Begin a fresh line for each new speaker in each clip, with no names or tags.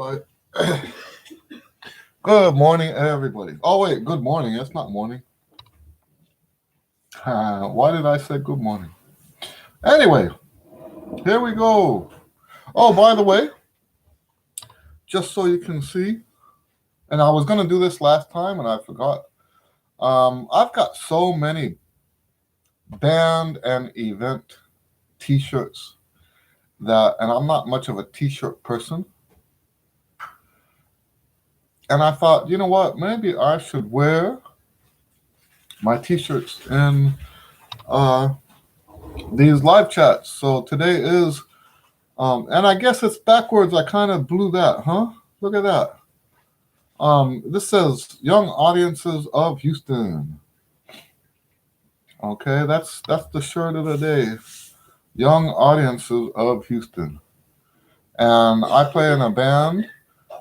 right. Good morning, everybody. Oh, wait, good morning. It's not morning. Why did I say good morning? Anyway, here we go. Oh, by the way, just so you can see, and I was going to do this last time and I forgot. I've got so many band and event t-shirts and I'm not much of a t-shirt person. And I thought, you know what, maybe I should wear my t-shirts in these live chats. So today is, and I guess it's backwards. I kind of blew that, huh? Look at that. This says Young Audiences of Houston. Okay, that's the shirt of the day. Young Audiences of Houston. And I play in a band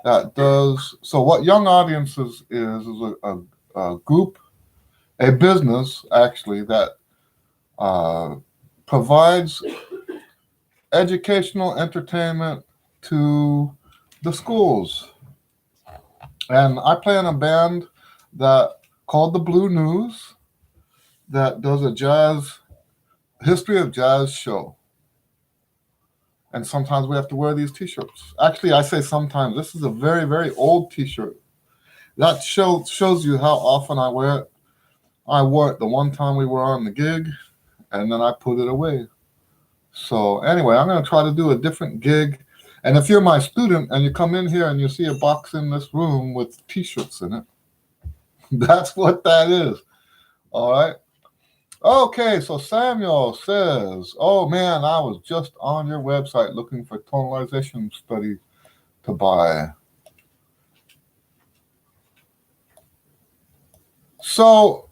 that does, so what Young Audiences is a group, a business actually, that provides educational entertainment to the schools. And I play in a band that called the Blue News that does a history of jazz show. And sometimes we have to wear these t-shirts. Actually, I say sometimes. This is a very, very old t-shirt. That shows you how often I wear it. I wore it the one time we were on the gig, and then I put it away. So anyway, I'm going to try to do a different gig. And if you're my student and you come in here and you see a box in this room with t-shirts in it, that's what that is. All right. Okay, so Samuel says, oh man, I was just on your website looking for tonalization study to buy. So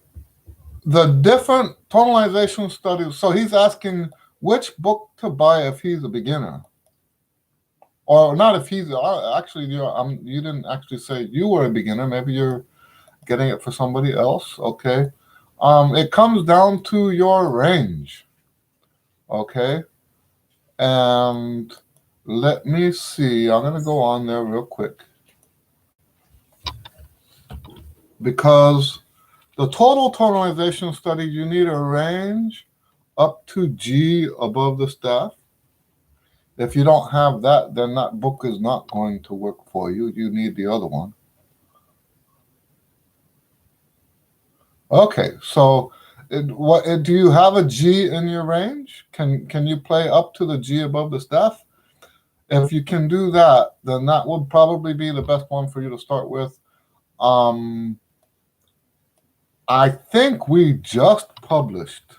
the different tonalization studies, so he's asking which book to buy if he's a beginner. Or not if he's, actually, you didn't actually say you were a beginner. Maybe you're getting it for somebody else, okay? It comes down to your range, okay? And let me see. I'm going to go on there real quick. Because the total tonalization study, you need a range up to G above the staff. If you don't have that, then that book is not going to work for you. You need the other one. Okay, so do you have a G in your range? Can you play up to the G above the staff? If you can do that, then that would probably be the best one for you to start with. I think we just published.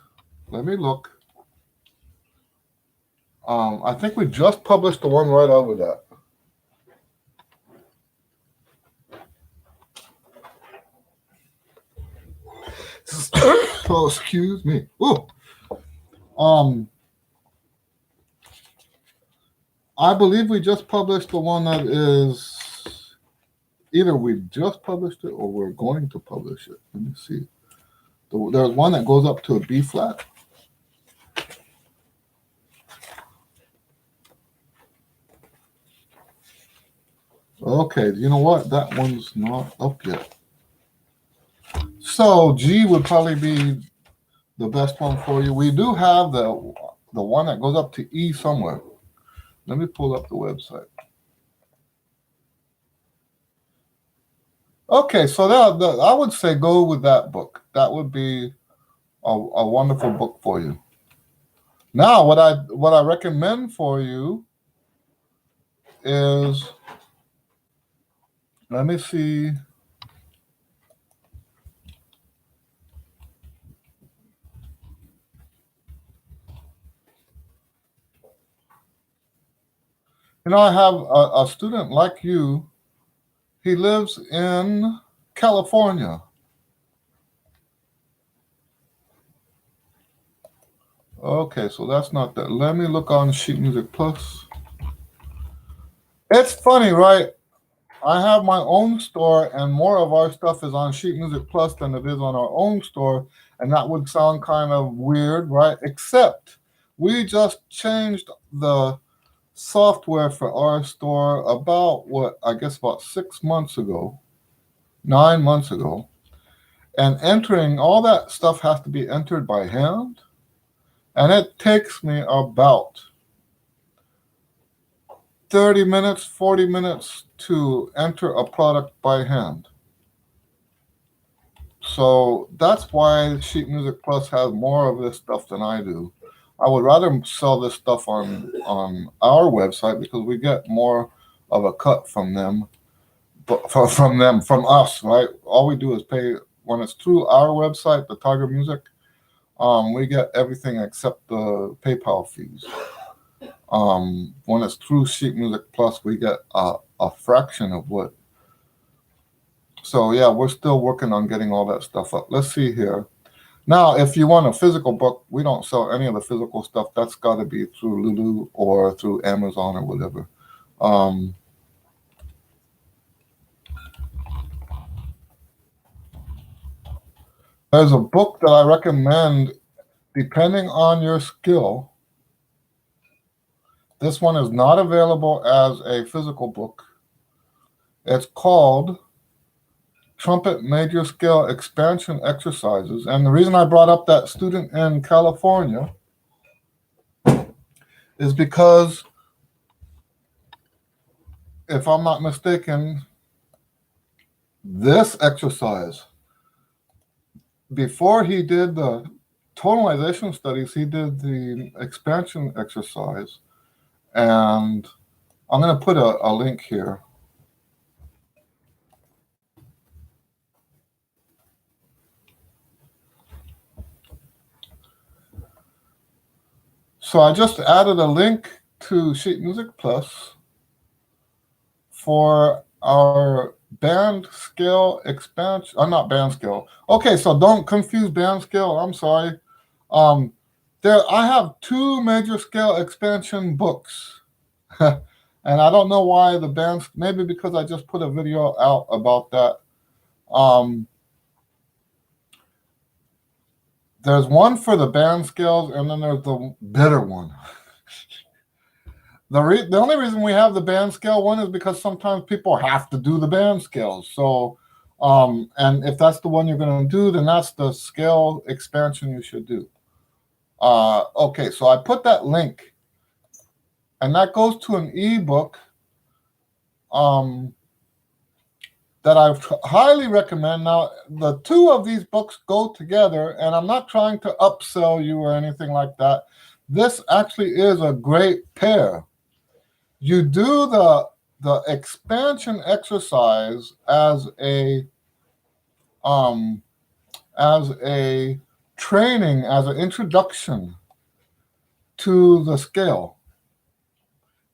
Let me look. I think we just published the one right over that. Oh, excuse me. Ooh. I believe we just published the one that is either we just published it or we're going to publish it. Let me see. There's one that goes up to a B flat. Okay, you know what? That one's not up yet. So G would probably be the best one for you. We do have the one that goes up to E somewhere. Let me pull up the website. Okay, so I would say go with that book. That would be a wonderful book for you. Now, what I recommend for you is, let me see. You know, I have a student like you. He lives in California. Okay, so that's not that. Let me look on Sheet Music Plus. It's funny, right? I have my own store, and more of our stuff is on Sheet Music Plus than it is on our own store, and that would sound kind of weird, right? Except we just changed the software for our store about about 6 months ago, 9 months ago. And entering all that stuff has to be entered by hand. And it takes me about 30 minutes, 40 minutes to enter a product by hand. So that's why Sheet Music Plus has more of this stuff than I do. I would rather sell this stuff on our website because we get more of a cut from them, from us, right? All we do is pay when it's through our website, the Tiger Music. We get everything except the PayPal fees. When it's through Sheet Music Plus, we get a fraction of what. So yeah, we're still working on getting all that stuff up. Let's see here. Now, if you want a physical book, we don't sell any of the physical stuff. That's got to be through Lulu or through Amazon or whatever. There's a book that I recommend depending on your skill. This one is not available as a physical book. It's called Trumpet Major Scale Expansion Exercises. And the reason I brought up that student in California is because, if I'm not mistaken, this exercise, before he did the tonalization studies, he did the expansion exercise. And I'm going to put a link here. So I just added a link to Sheet Music Plus for our band scale expansion. Not band scale. Okay, so don't confuse band scale. I'm sorry. I have 2 major scale expansion books. And I don't know why the band, maybe because I just put a video out about that. There's one for the band scales, and then there's the better one. The only reason we have the band scale one is because sometimes people have to do the band scales. So, and if that's the one you're going to do, then that's the scale expansion you should do. Okay, so I put that link, and that goes to an ebook that I highly recommend. Now, the 2 of these books go together, and I'm not trying to upsell you or anything like that. This actually is a great pair. You do the expansion exercise as a training, as an introduction to the scale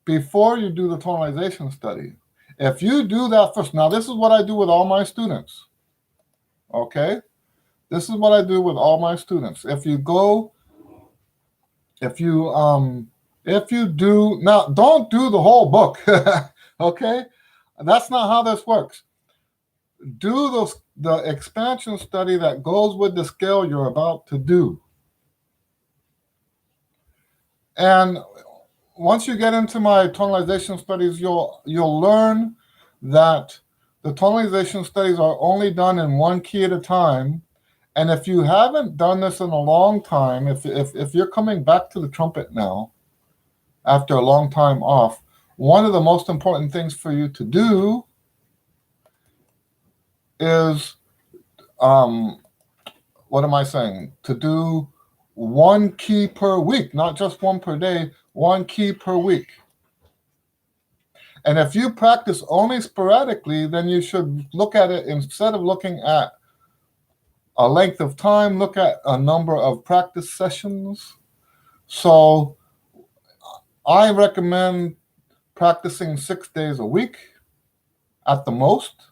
before you do the tonalization study. If you do that first, now this is what I do with all my students. Okay, this is what I do with all my students. If you do, now don't do the whole book. Okay, that's not how this works. Do the expansion study that goes with the scale you're about to do. And once you get into my tonalization studies, you'll learn that the tonalization studies are only done in 1 key at a time. And if you haven't done this in a long time, if you're coming back to the trumpet now after a long time off, one of the most important things for you to do is, what am I saying? To do 1 key per week, not just 1 per day, 1 key per week. And if you practice only sporadically, then you should look at it, instead of looking at a length of time, look at a number of practice sessions. So I recommend practicing 6 days a week at the most.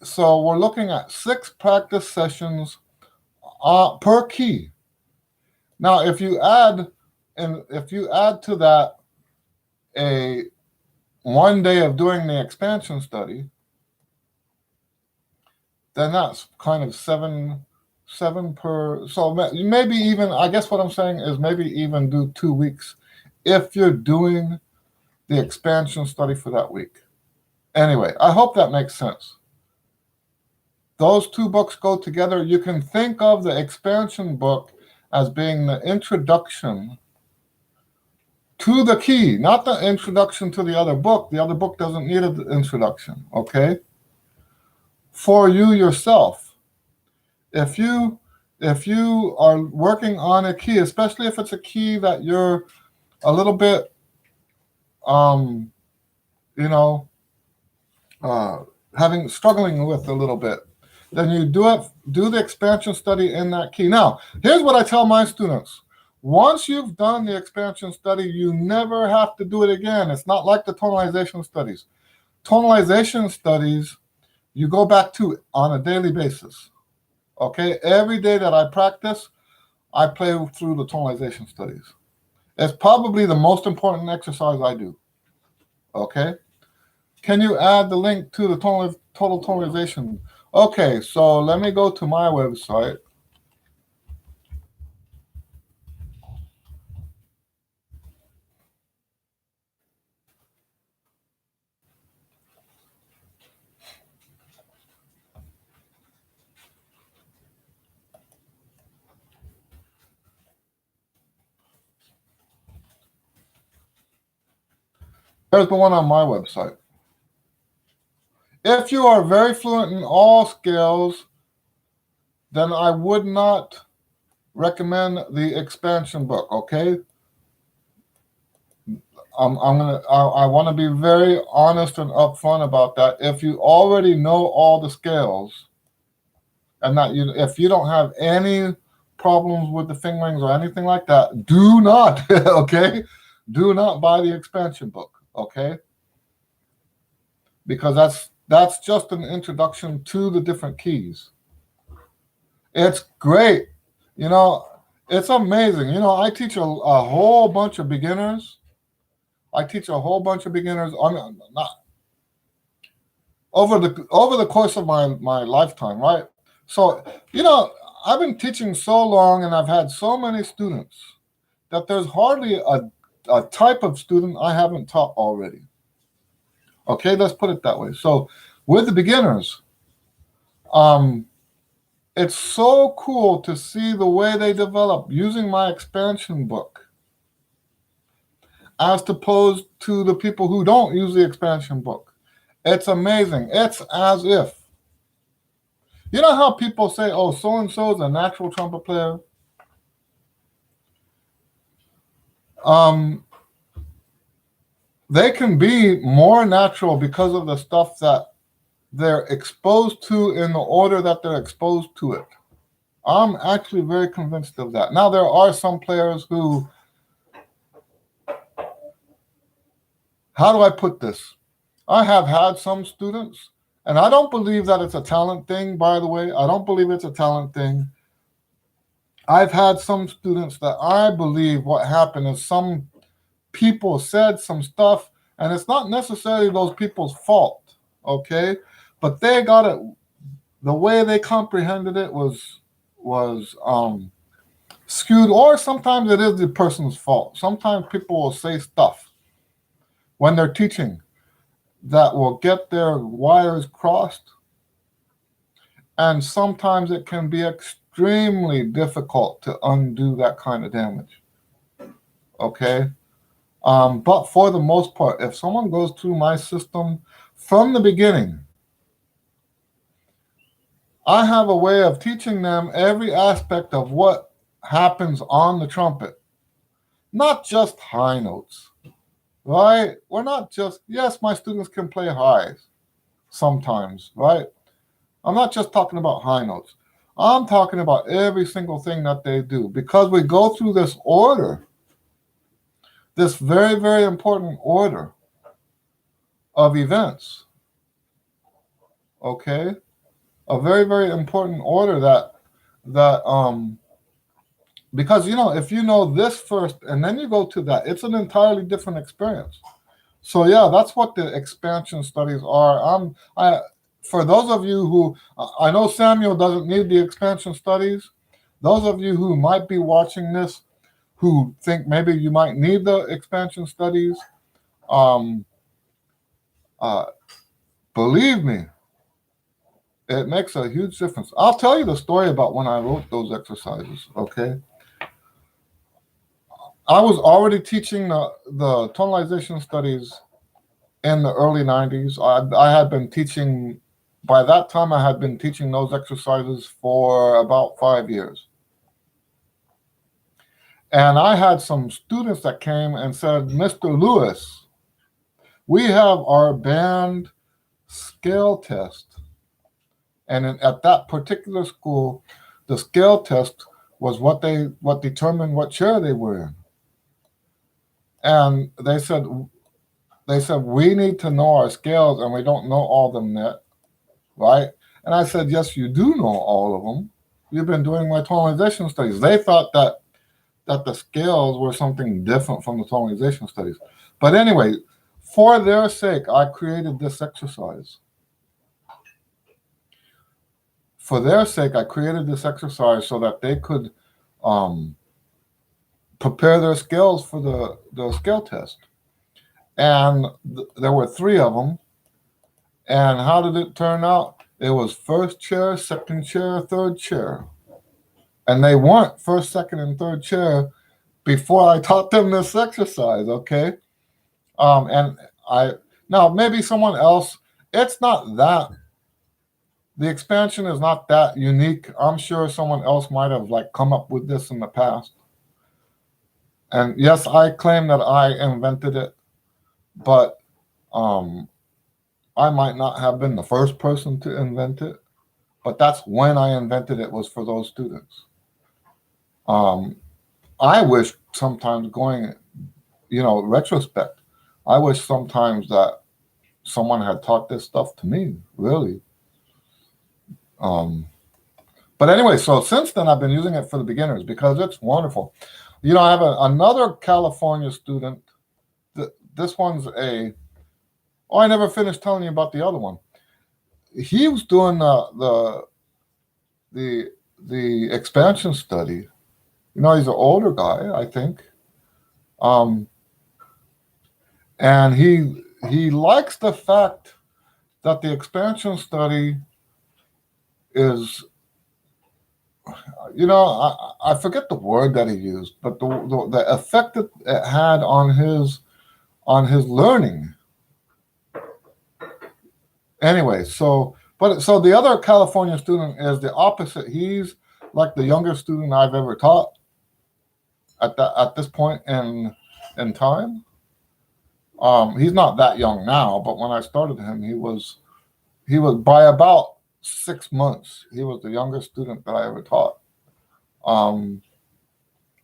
So we're looking at 6 practice sessions per key. Now, if you add to that a 1 day of doing the expansion study, then that's kind of seven per. So maybe even, I guess what I'm saying is maybe even do 2 weeks if you're doing the expansion study for that week. Anyway, I hope that makes sense. Those two books go together. You can think of the expansion book as being the introduction to the key, not the introduction to the other book. The other book doesn't need an introduction, okay? For you yourself, if you are working on a key, especially if it's a key that you're a little bit, you know, struggling with a little bit, then you do the expansion study in that key. Now, here's what I tell my students. Once you've done the expansion study, you never have to do it again. It's not like the tonalization studies. Tonalization studies, you go back to on a daily basis. Okay? Every day that I practice, I play through the tonalization studies. It's probably the most important exercise I do. Okay? Can you add the link to the total tonalization? Okay, so let me go to my website. There's the one on my website. If you are very fluent in all scales, then I would not recommend the expansion book, okay? I want to be very honest and upfront about that. If you already know all the scales, and if you don't have any problems with the fingerings or anything like that, do not, okay? Do not buy the expansion book, okay? Because that's just an introduction to the different keys. It's great. It's amazing. I teach a whole bunch of beginners. Over the course of my lifetime, right? So, I've been teaching so long and I've had so many students that there's hardly a type of student I haven't taught already. Okay, let's put it that way. So with the beginners, it's so cool to see the way they develop using my expansion book as opposed to the people who don't use the expansion book. It's amazing. It's as if, you know how people say, oh, so-and-so is a natural trumpet player? They can be more natural because of the stuff that they're exposed to in the order that they're exposed to it. I'm actually very convinced of that. Now, there are some players who, how do I put this? I have had some students, and I don't believe that it's a talent thing, by the way. I don't believe it's a talent thing. I've had some students that I believe what happened is some people said some stuff, and it's not necessarily those people's fault, okay? But they got it, the way they comprehended it was skewed, or sometimes it is the person's fault. Sometimes people will say stuff when they're teaching that will get their wires crossed, and sometimes it can be extremely difficult to undo that kind of damage, okay? But for the most part, if someone goes through my system from the beginning, I have a way of teaching them every aspect of what happens on the trumpet, not just high notes, right? We're not just, yes, my students can play highs sometimes, right? I'm not just talking about high notes. I'm talking about every single thing that they do, because we go through this order, this very, very important order of events, okay? A very, very important order that because if you know this first and then you go to that, it's an entirely different experience. So yeah, that's what the expansion studies are. For those of you who, I know Samuel doesn't need the expansion studies. Those of you who might be watching this, who think maybe you might need the expansion studies, um, uh, believe me, it makes a huge difference. I'll tell you the story about when I wrote those exercises, okay? I was already teaching the tonalization studies in the early 90s. I had been teaching, by that time, I had been teaching those exercises for about 5 years. And I had some students that came and said, Mr. Lewis, we have our band scale test. And at that particular school, the scale test was what determined what chair they were in. And they said, we need to know our scales, and we don't know all of them yet, right? And I said, yes, you do know all of them. You've been doing my tonalization studies. They thought that the scales were something different from the tonalization studies. But anyway, for their sake, I created this exercise. For their sake, I created this exercise so that they could prepare their scales for the scale test. And there were 3 of them. And how did it turn out? It was first chair, second chair, third chair. And they weren't first, second, and third chair before I taught them this exercise, okay? And now maybe someone else, it's not that, the expansion is not that unique. I'm sure someone else might have come up with this in the past. And yes, I claim that I invented it, but I might not have been the first person to invent it, but that's when I invented it, was for those students. I wish sometimes retrospect, I wish sometimes that someone had taught this stuff to me, really. But anyway, so since then I've been using it for the beginners because it's wonderful. I have another California student. This one's I never finished telling you about the other one. He was doing the expansion study. He's an older guy, I think. And he likes the fact that the expansion study is, I forget the word that he used, but the effect that it had on his learning. Anyway, so the other California student is the opposite. He's like the youngest student I've ever taught at this point in time. He's not that young now, but when I started him, he was by about 6 months. He was the youngest student that I ever taught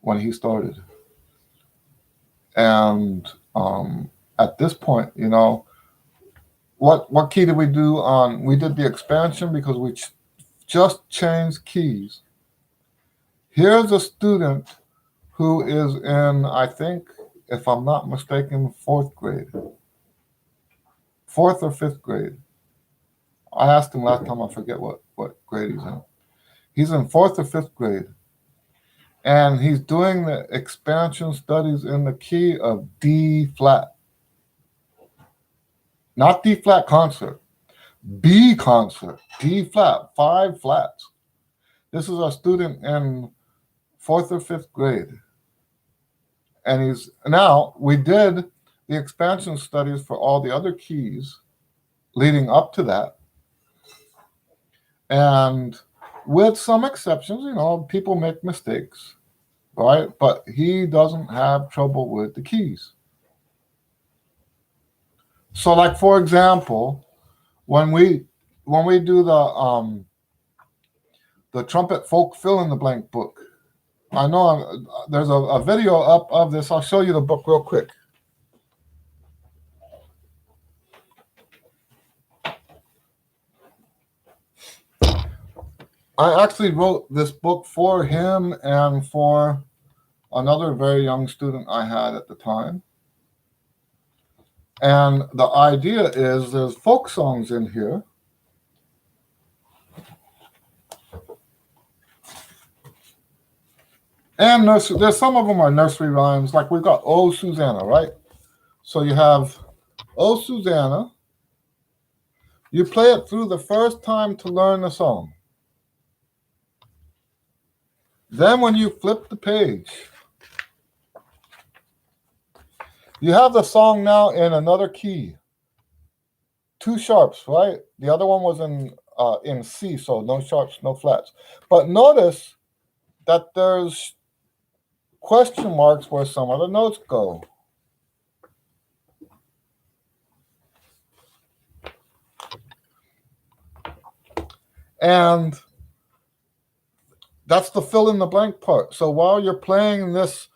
when he started. And at this point, what key did we do on? We did the expansion because we just changed keys. Here's a student who is in, I think, if I'm not mistaken, 4th grade. 4th or 5th grade. I asked him last time, I forget what grade he's in. He's in 4th or 5th grade. And he's doing the expansion studies in the key of D flat. Not D flat concert. B concert. D flat. 5 flats. This is a student in 4th or 5th grade. And we did the expansion studies for all the other keys leading up to that. And with some exceptions, people make mistakes, right? But he doesn't have trouble with the keys. So, like, for example, when we do the Trumpet Folk Fill in the Blank book, I know there's a video up of this. I'll show you the book real quick. I actually wrote this book for him and for another very young student I had at the time. And the idea is there's folk songs in here. And nursery, there's some of them are nursery rhymes. Like we've got Oh Susanna, right? So you have Oh Susanna. You play it through the first time to learn the song. Then when you flip the page, you have the song now in another key. 2 sharps, right? The other one was in C, so no sharps, no flats. But notice that there's question marks where some of the notes go. And that's the fill in the blank part. So while you're playing this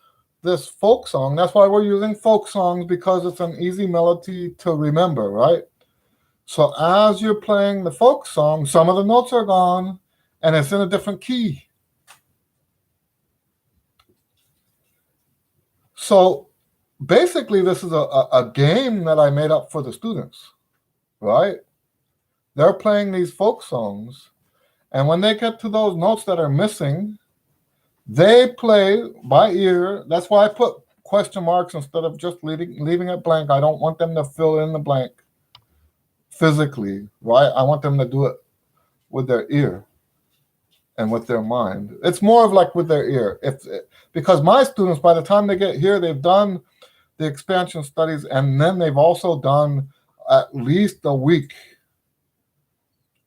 folk song, that's why we're using folk songs, because it's an easy melody to remember, right? So as you're playing the folk song, some of the notes are gone and it's in a different key. So basically, this is a game that I made up for the students, right? They're playing these folk songs, and when they get to those notes that are missing, they play by ear. That's why I put question marks instead of just leaving it blank. I don't want them to fill in the blank physically, right? I want them to do it with their ear and with their mind. It's more of like with their ear. Because my students, by the time they get here, they've done the expansion studies, and then they've also done at least a week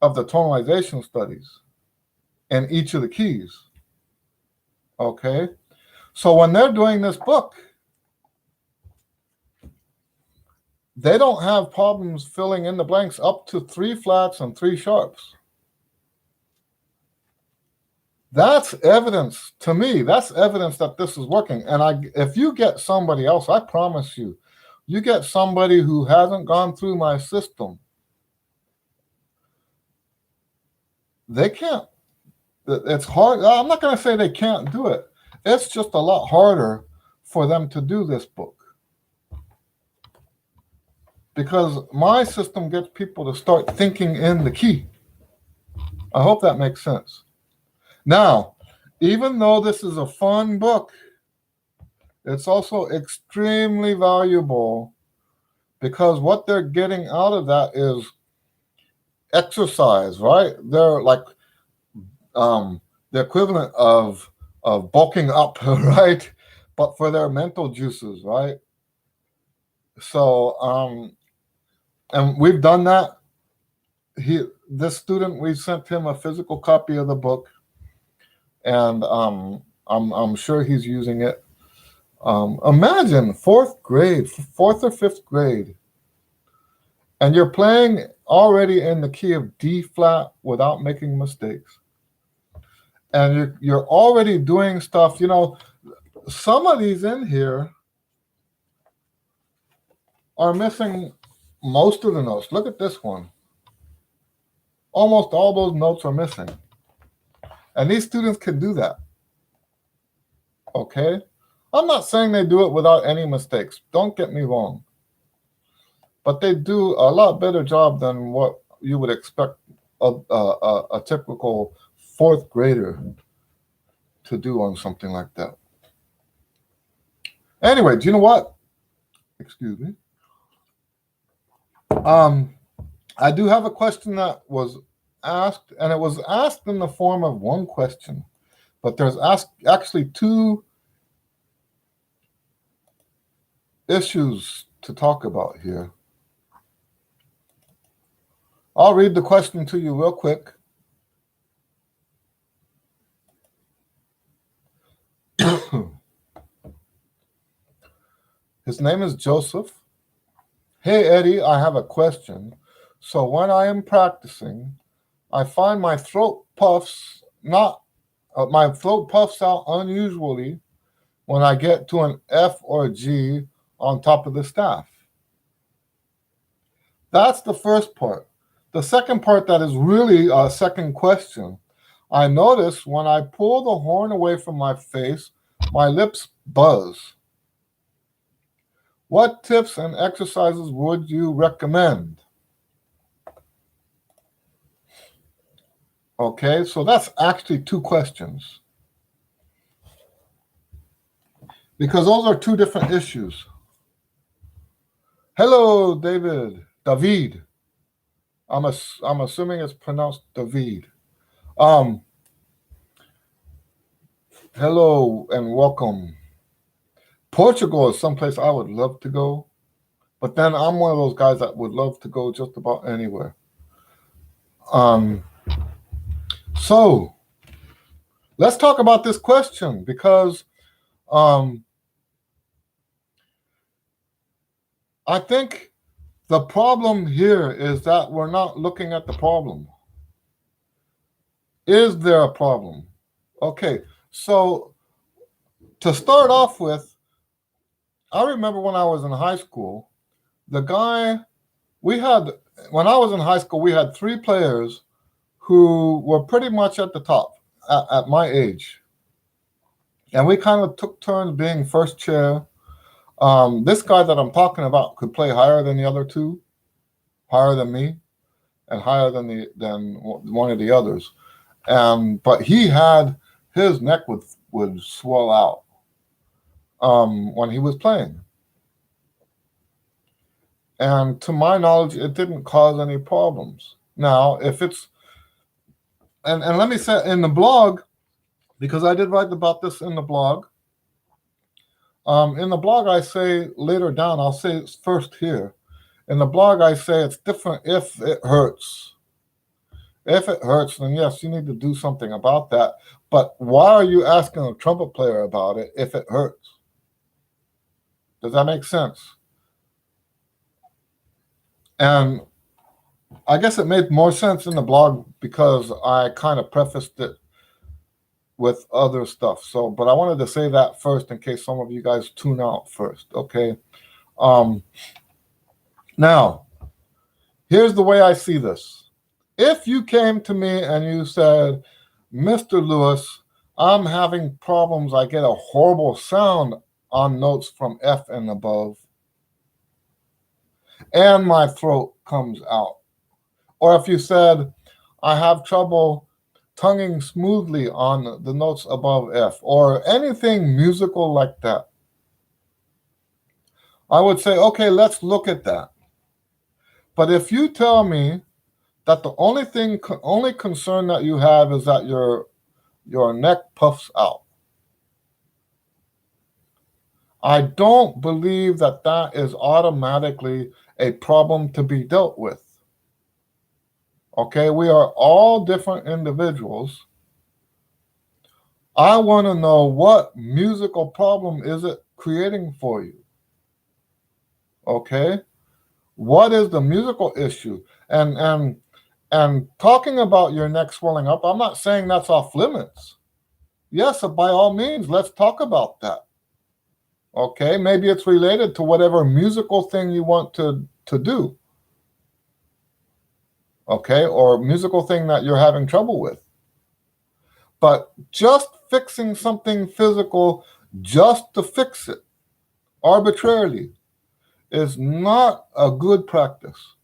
of the tonalization studies in each of the keys. Okay? So when they're doing this book, they don't have problems filling in the blanks up to 3 flats and 3 sharps. That's evidence to me. That's evidence that this is working. And if you get somebody else, I promise you, you get somebody who hasn't gone through my system, they can't. It's hard. I'm not going to say they can't do it. It's just a lot harder for them to do this book, because my system gets people to start thinking in the key. I hope that makes sense. Now, even though this is a fun book, it's also extremely valuable, because what they're getting out of that is exercise, right? They're like the equivalent of bulking up, right? But for their mental juices, right? So, and we've done that. This student, we sent him a physical copy of the book, and I'm sure he's using it. Imagine 4th or 5th grade, and you're playing already in the key of D flat without making mistakes, and you're already doing stuff. You know, some of these in here are missing most of the notes. Look at this one. Almost all those notes are missing. And these students can do that. Okay? I'm not saying they do it without any mistakes. Don't get me wrong. But they do a lot better job than what you would expect a typical 4th grader to do on something like that. Anyway, do you know what? Excuse me. I do have a question that was asked, and it was asked in the form of one question, but there's actually 2 issues to talk about here. I'll read the question to you real quick. His name is Joseph. Hey, Eddie, I have a question. So when I am practicing, I find my throat puffs out unusually when I get to an F or a G on top of the staff. That's the first part. The second part, that is really a second question. I notice when I pull the horn away from my face, my lips buzz. What tips and exercises would you recommend? Okay, so that's actually 2 questions. because those are two different issues. Hello, David. I'm assuming it's pronounced David. Um, Hello and welcome. Portugal is someplace I would love to go, but then I'm one of those guys that would love to go just about anywhere. Um, so let's talk about this question because um, I think the problem here is that we're not looking at the problem. Is there a problem? Okay, so to start off with, I remember when I was in high school, the guy we had, when I was in high school, we had three players who were pretty much at the top at my age. And we kind of took turns being first chair. This guy that I'm talking about could play higher than the other two, higher than me, and higher than one of the others. But he had his neck would swell out when he was playing. And to my knowledge, it didn't cause any problems. Now, if it's and let me say in the blog, because I did write about this in the blog. In the blog, I say later down, I'll say it's first here. In the blog, I say it's different if it hurts. If it hurts, then yes, you need to do something about that. But why are you asking a trumpet player about it if it hurts? Does that make sense? And I guess it made more sense in the blog because I kind of prefaced it with other stuff. So, but I wanted to say that first in case some of you guys tune out first, okay? Now, here's the way I see this. If you came to me and you said, Mr. Lewis, I'm having problems, I get a horrible sound on notes from F and above, and my throat comes out. Or if you said, I have trouble tonguing smoothly on the notes above F, or anything musical like that, I would say, okay, let's look at that. But if you tell me that the only concern that you have is that your neck puffs out, I don't believe that that is automatically a problem to be dealt with. Okay, we are all different individuals. I want to know what musical problem is it creating for you. Okay, what is the musical issue? And talking about your neck swelling up, I'm not saying that's off limits. Yes, by all means, let's talk about that. Okay, maybe it's related to whatever musical thing you want to do. Okay, or musical thing that you're having trouble with. But just fixing something physical just to fix it arbitrarily is not a good practice.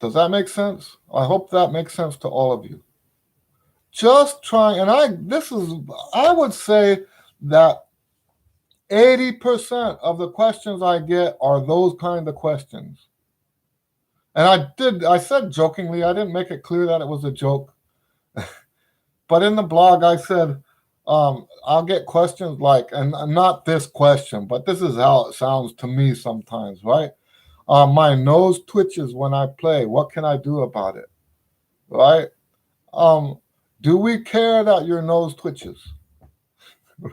Does that make sense? I hope that makes sense to all of you. Just try, and I would say that 80% of the questions I get are those kind of questions. And I said jokingly, I didn't make it clear that it was a joke. But in the blog, I said, I'll get questions like, and not this question, but this is how it sounds to me sometimes, right? My nose twitches when I play. What can I do about it? Right? Do we care that your nose twitches?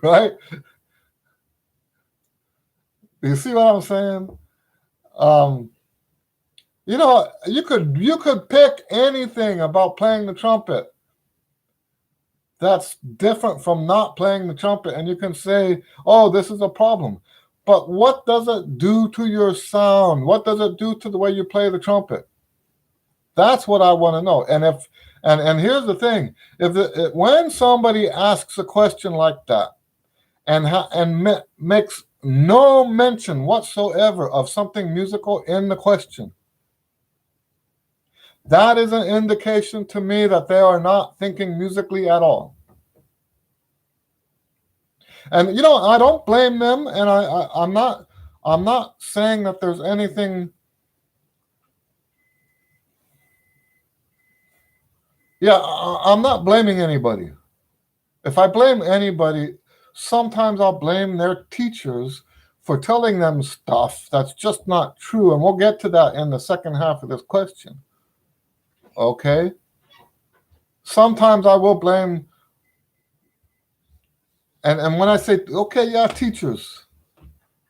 Right? You see what I'm saying? You could pick anything about playing the trumpet that's different from not playing the trumpet, and you can say, oh, this is a problem. But what does it do to your sound? What does it do to the way you play the trumpet? That's what I want to know. And here's the thing: when somebody asks a question like that, and makes no mention whatsoever of something musical in the question, That is an indication to me that they are not thinking musically at all. And I don't blame them, and I'm not saying that there's anything. Yeah, I'm not blaming anybody. If I blame anybody, sometimes I'll blame their teachers for telling them stuff that's just not true. And we'll get to that in the second half of this question. Okay? Sometimes I will blame, and when I say, okay, yeah, teachers.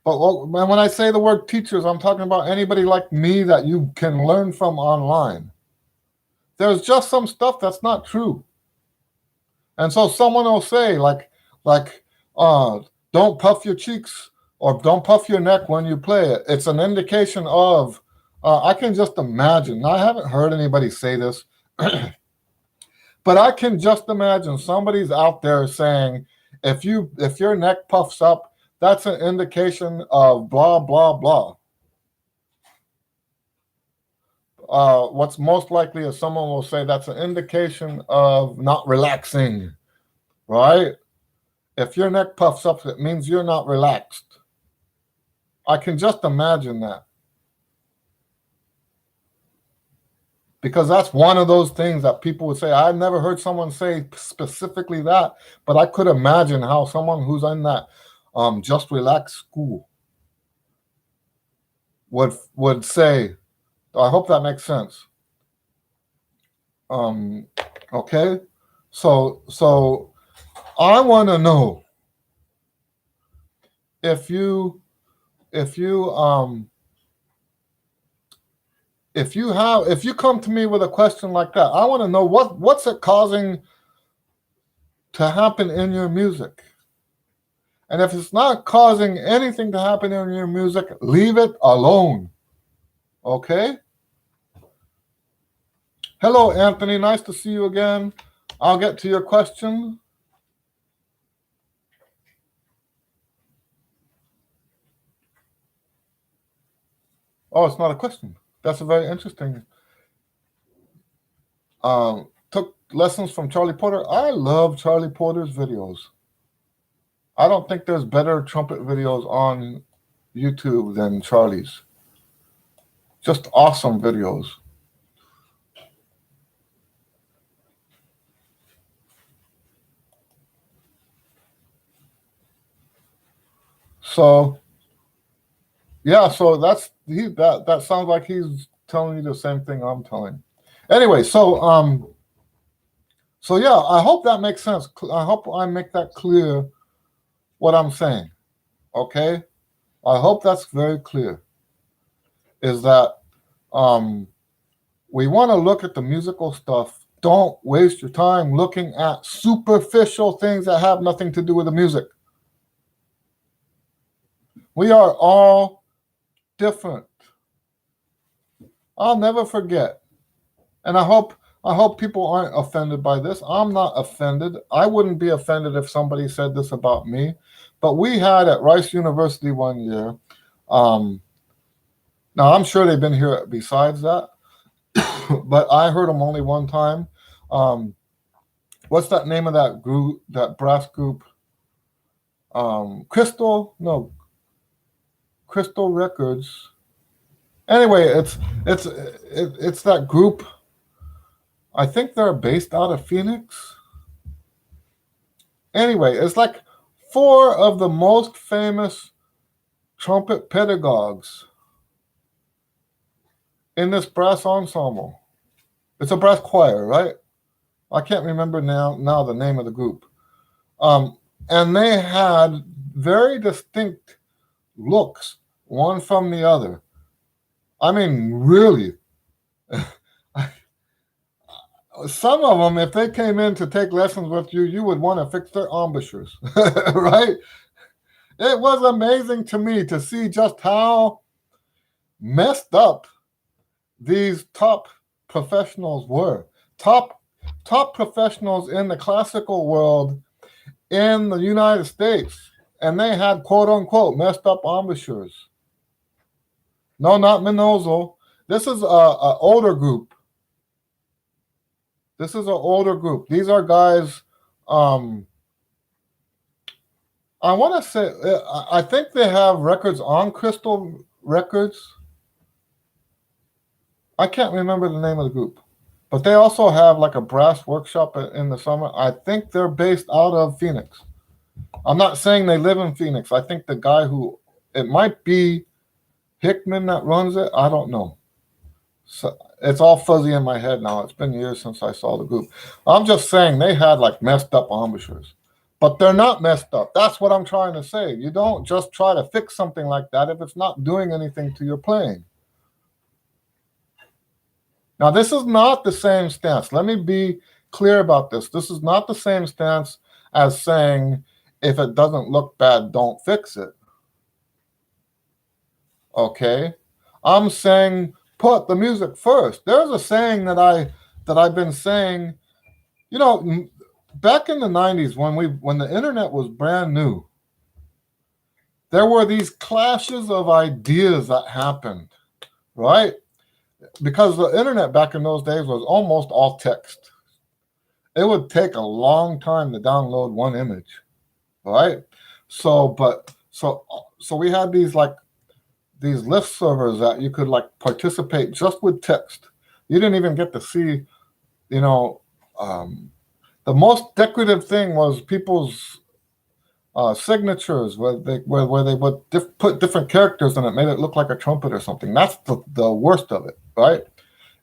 But when I say the word teachers, I'm talking about anybody like me that you can learn from online. There's just some stuff that's not true. And so someone will say, uh, don't puff your cheeks or don't puff your neck when you play it. It's an indication of, I can just imagine. I haven't heard anybody say this, but I can just imagine somebody's out there saying, if your neck puffs up, that's an indication of blah, blah, blah. What's most likely is someone will say that's an indication of not relaxing, right? If your neck puffs up, it means you're not relaxed. I can just imagine that. Because that's one of those things that people would say. I've never heard someone say specifically that, but I could imagine how someone who's in that just relax school would say. I hope that makes sense. Okay, so I want to know if you come to me with a question like that, I want to know what's it causing to happen in your music. And if it's not causing anything to happen in your music, leave it alone. Okay? Hello, Anthony. Nice to see you again. I'll get to your question. Oh, it's not a question. That's a very interesting. Took lessons from Charlie Porter. I love Charlie Porter's videos. I don't think there's better trumpet videos on YouTube than Charlie's. Just awesome videos. So, yeah, so that sounds like he's telling you the same thing I'm telling. Anyway, so yeah, I hope that makes sense. I hope I make that clear what I'm saying. Okay? I hope that's very clear. Is that we want to look at the musical stuff. Don't waste your time looking at superficial things that have nothing to do with the music. We are all different. I'll never forget. And I hope people aren't offended by this. I'm not offended. I wouldn't be offended if somebody said this about me. But we had at Rice University one year, now I'm sure they've been here besides that, but I heard them only one time. What's that name of that group, that brass group? Crystal Records. Anyway, it's that group. I think they're based out of Phoenix. Anyway, it's like 4 of the most famous trumpet pedagogues in this brass ensemble. It's a brass choir, right? I can't remember now the name of the group. And they had very distinct looks, one from the other. I mean, really. Some of them, if they came in to take lessons with you, you would want to fix their embouchures, right? It was amazing to me to see just how messed up these top professionals were. Top professionals in the classical world in the United States. And they had, quote unquote, messed up embouchures. No, not Minozo. This is an older group. This is an older group. These are guys. Um, I want to say, I think they have records on Crystal Records. I can't remember the name of the group, but they also have like a brass workshop in the summer. I think they're based out of Phoenix. I'm not saying they live in Phoenix. I think the guy who, it might be Hickman that runs it. I don't know. So it's all fuzzy in my head now. It's been years since I saw the group. I'm just saying they had like messed up embouchures, but they're not messed up. That's what I'm trying to say. You don't just try to fix something like that if it's not doing anything to your playing. Now, this is not the same stance. Let me be clear about this. This is not the same stance as saying if it doesn't look bad, don't fix it. Okay? I'm saying put the music first. There's a saying that I've been saying, you know, back in the 90s when the internet was brand new, there were these clashes of ideas that happened, right? Because the internet back in those days was almost all text. It would take a long time to download one image, right? So we had these list servers that you could like participate just with text. You didn't even get to see, you know, the most decorative thing was people's signatures where they would put different characters in it, made it look like a trumpet or something. That's the worst of it, right?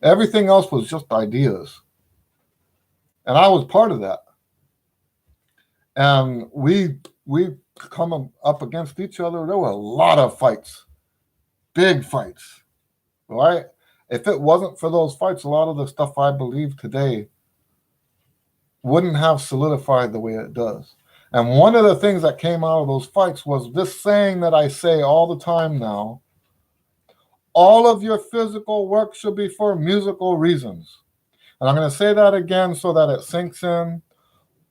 Everything else was just ideas. And I was part of that. And we come up against each other. There were a lot of fights, big fights, right? If it wasn't for those fights, a lot of the stuff I believe today wouldn't have solidified the way it does. And one of the things that came out of those fights was this saying that I say all the time now: all of your physical work should be for musical reasons. And I'm going to say that again so that it sinks in.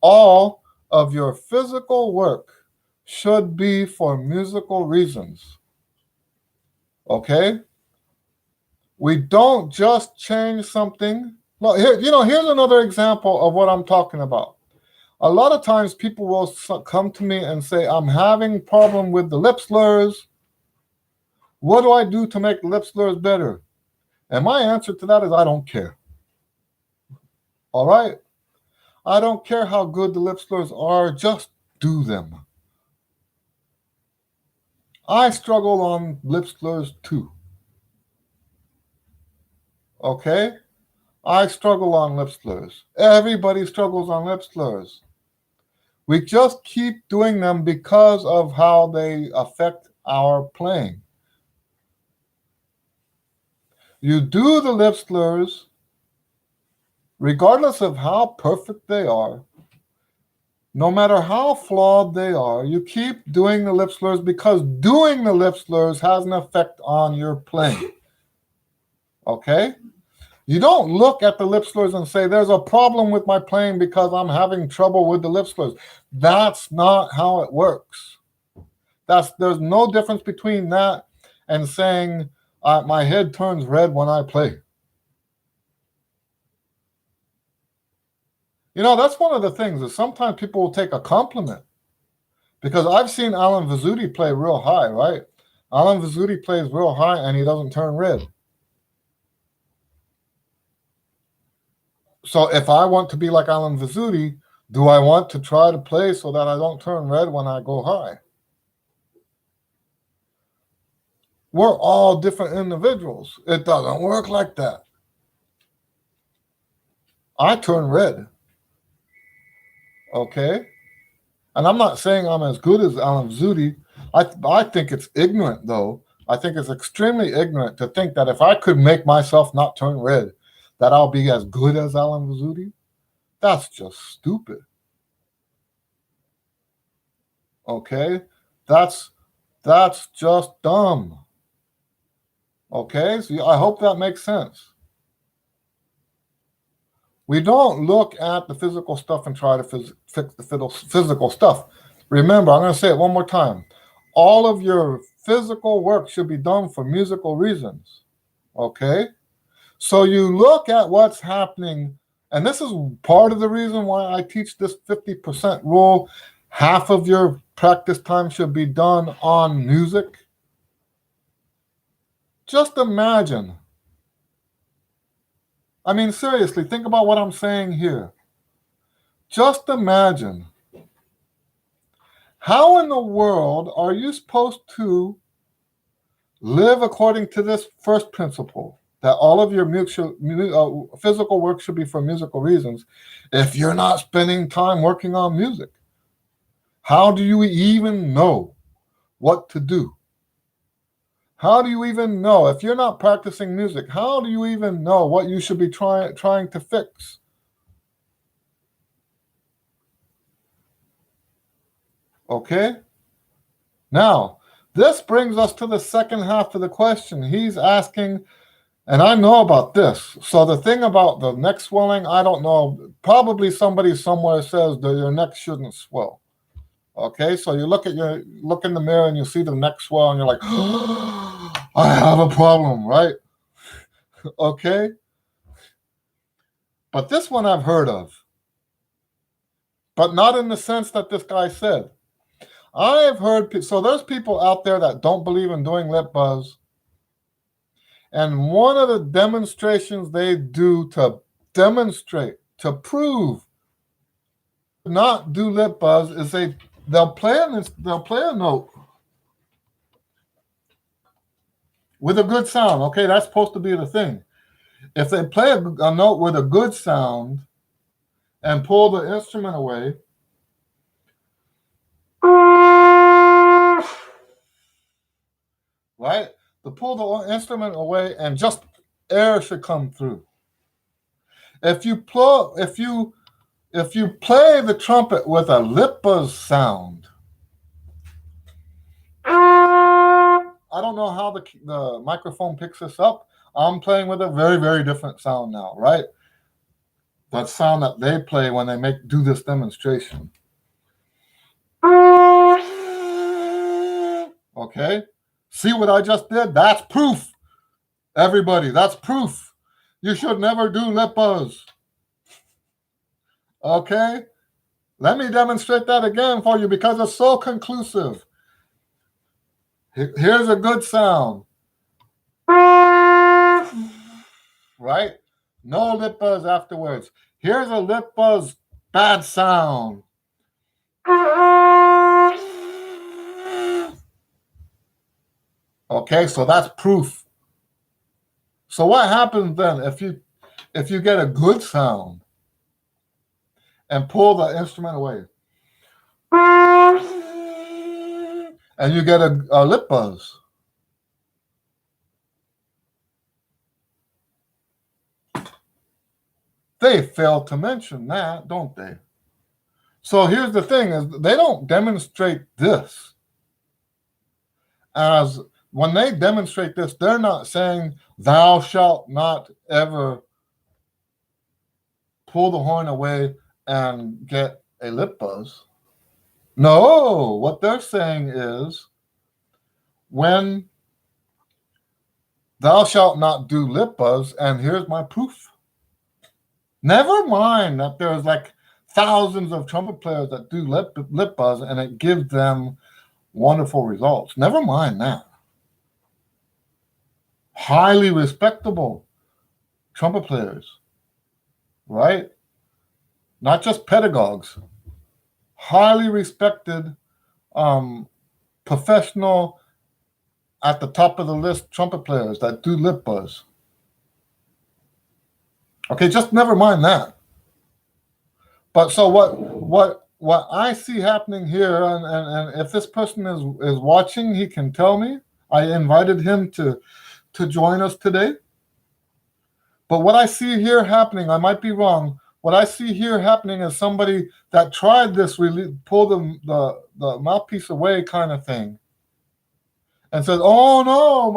All of your physical work should be for musical reasons. Okay? We don't just change something. Well, here's another example of what I'm talking about. A lot of times people will come to me and say, I'm having a problem with the lip slurs. What do I do to make the lip slurs better? And my answer to that is I don't care. All right? I don't care how good the lip slurs are, just do them. I struggle on lip slurs too. Okay? I struggle on lip slurs. Everybody struggles on lip slurs. We just keep doing them because of how they affect our playing. You do the lip slurs, regardless of how perfect they are, no matter how flawed they are, you keep doing the lip slurs because doing the lip slurs has an effect on your playing. Okay? You don't look at the lip slurs and say, there's a problem with my playing because I'm having trouble with the lip slurs. That's not how it works. There's no difference between that and saying, my head turns red when I play. You know, that's one of the things is sometimes people will take a compliment. Because I've seen Alan Vizzuti play real high, right? Alan Vizzuti plays real high and he doesn't turn red. So if I want to be like Alan Vizzuti, do I want to try to play so that I don't turn red when I go high? We're all different individuals. It doesn't work like that. I turn red. Okay? And I'm not saying I'm as good as Alan Vizzuti. I think it's ignorant, though. I think it's extremely ignorant to think that if I could make myself not turn red, that I'll be as good as Alan Vizzuti. That's just stupid. Okay? That's just dumb. Okay? So I hope that makes sense. We don't look at the physical stuff and try to fix the physical stuff. Remember, I'm going to say it one more time. All of your physical work should be done for musical reasons. Okay? So you look at what's happening And this is part of the reason why I teach this 50% rule. Half of your practice time should be done on music. Just imagine. I mean, seriously, think about what I'm saying here. Just imagine. How in the world are you supposed to live according to this first principle, that all of your physical work should be for musical reasons, if you're not spending time working on music? How do you even know what to do? How do you even know, if you're not practicing music, how do you even know what you should be trying to fix? Okay? Now, this brings us to the second half of the question. He's asking, and I know about this. So the thing about the neck swelling, I don't know. Probably somebody somewhere says that your neck shouldn't swell. Okay, so you look in the mirror and you see the neck swell and you're like, oh, I have a problem, right? Okay. But this one I've heard of, but not in the sense that this guy said. I've heard, so there's people out there that don't believe in doing lip buzz. And one of the demonstrations they do to demonstrate, to prove not do lip buzz, is they'll play a note with a good sound. Okay, that's supposed to be the thing. If they play a note with a good sound and pull the instrument away, right? To pull the instrument away and just air should come through. If you play the trumpet with a lip buzz sound, I don't know how the microphone picks this up. I'm playing with a very, very different sound now, right? That sound that they play when they do this demonstration. Okay? See what I just did? That's proof. Everybody, that's proof. You should never do lip buzz. Okay? Let me demonstrate that again for you because it's so conclusive. Here's a good sound. Right? No lip buzz afterwards. Here's a lip buzz bad sound. Okay, so that's proof. So what happens then if you get a good sound and pull the instrument away and you get a lip buzz? They fail to mention that, don't they? So here's the thing, is they don't demonstrate this as, when they demonstrate this, they're not saying, thou shalt not ever pull the horn away and get a lip buzz. No, what they're saying is, when thou shalt not do lip buzz, and here's my proof. Never mind that there's like thousands of trumpet players that do lip buzz and it gives them wonderful results. Never mind that. Highly respectable trumpet players, right? Not just pedagogues. Highly respected, professional, at the top of the list trumpet players that do lip buzz. Okay, just never mind that. But so what I see happening here, and if this person is watching, he can tell me. I invited him to join us today. But what I see here happening, I might be wrong. What I see here happening is somebody that tried this, pull the mouthpiece away kind of thing, and says, "Oh no,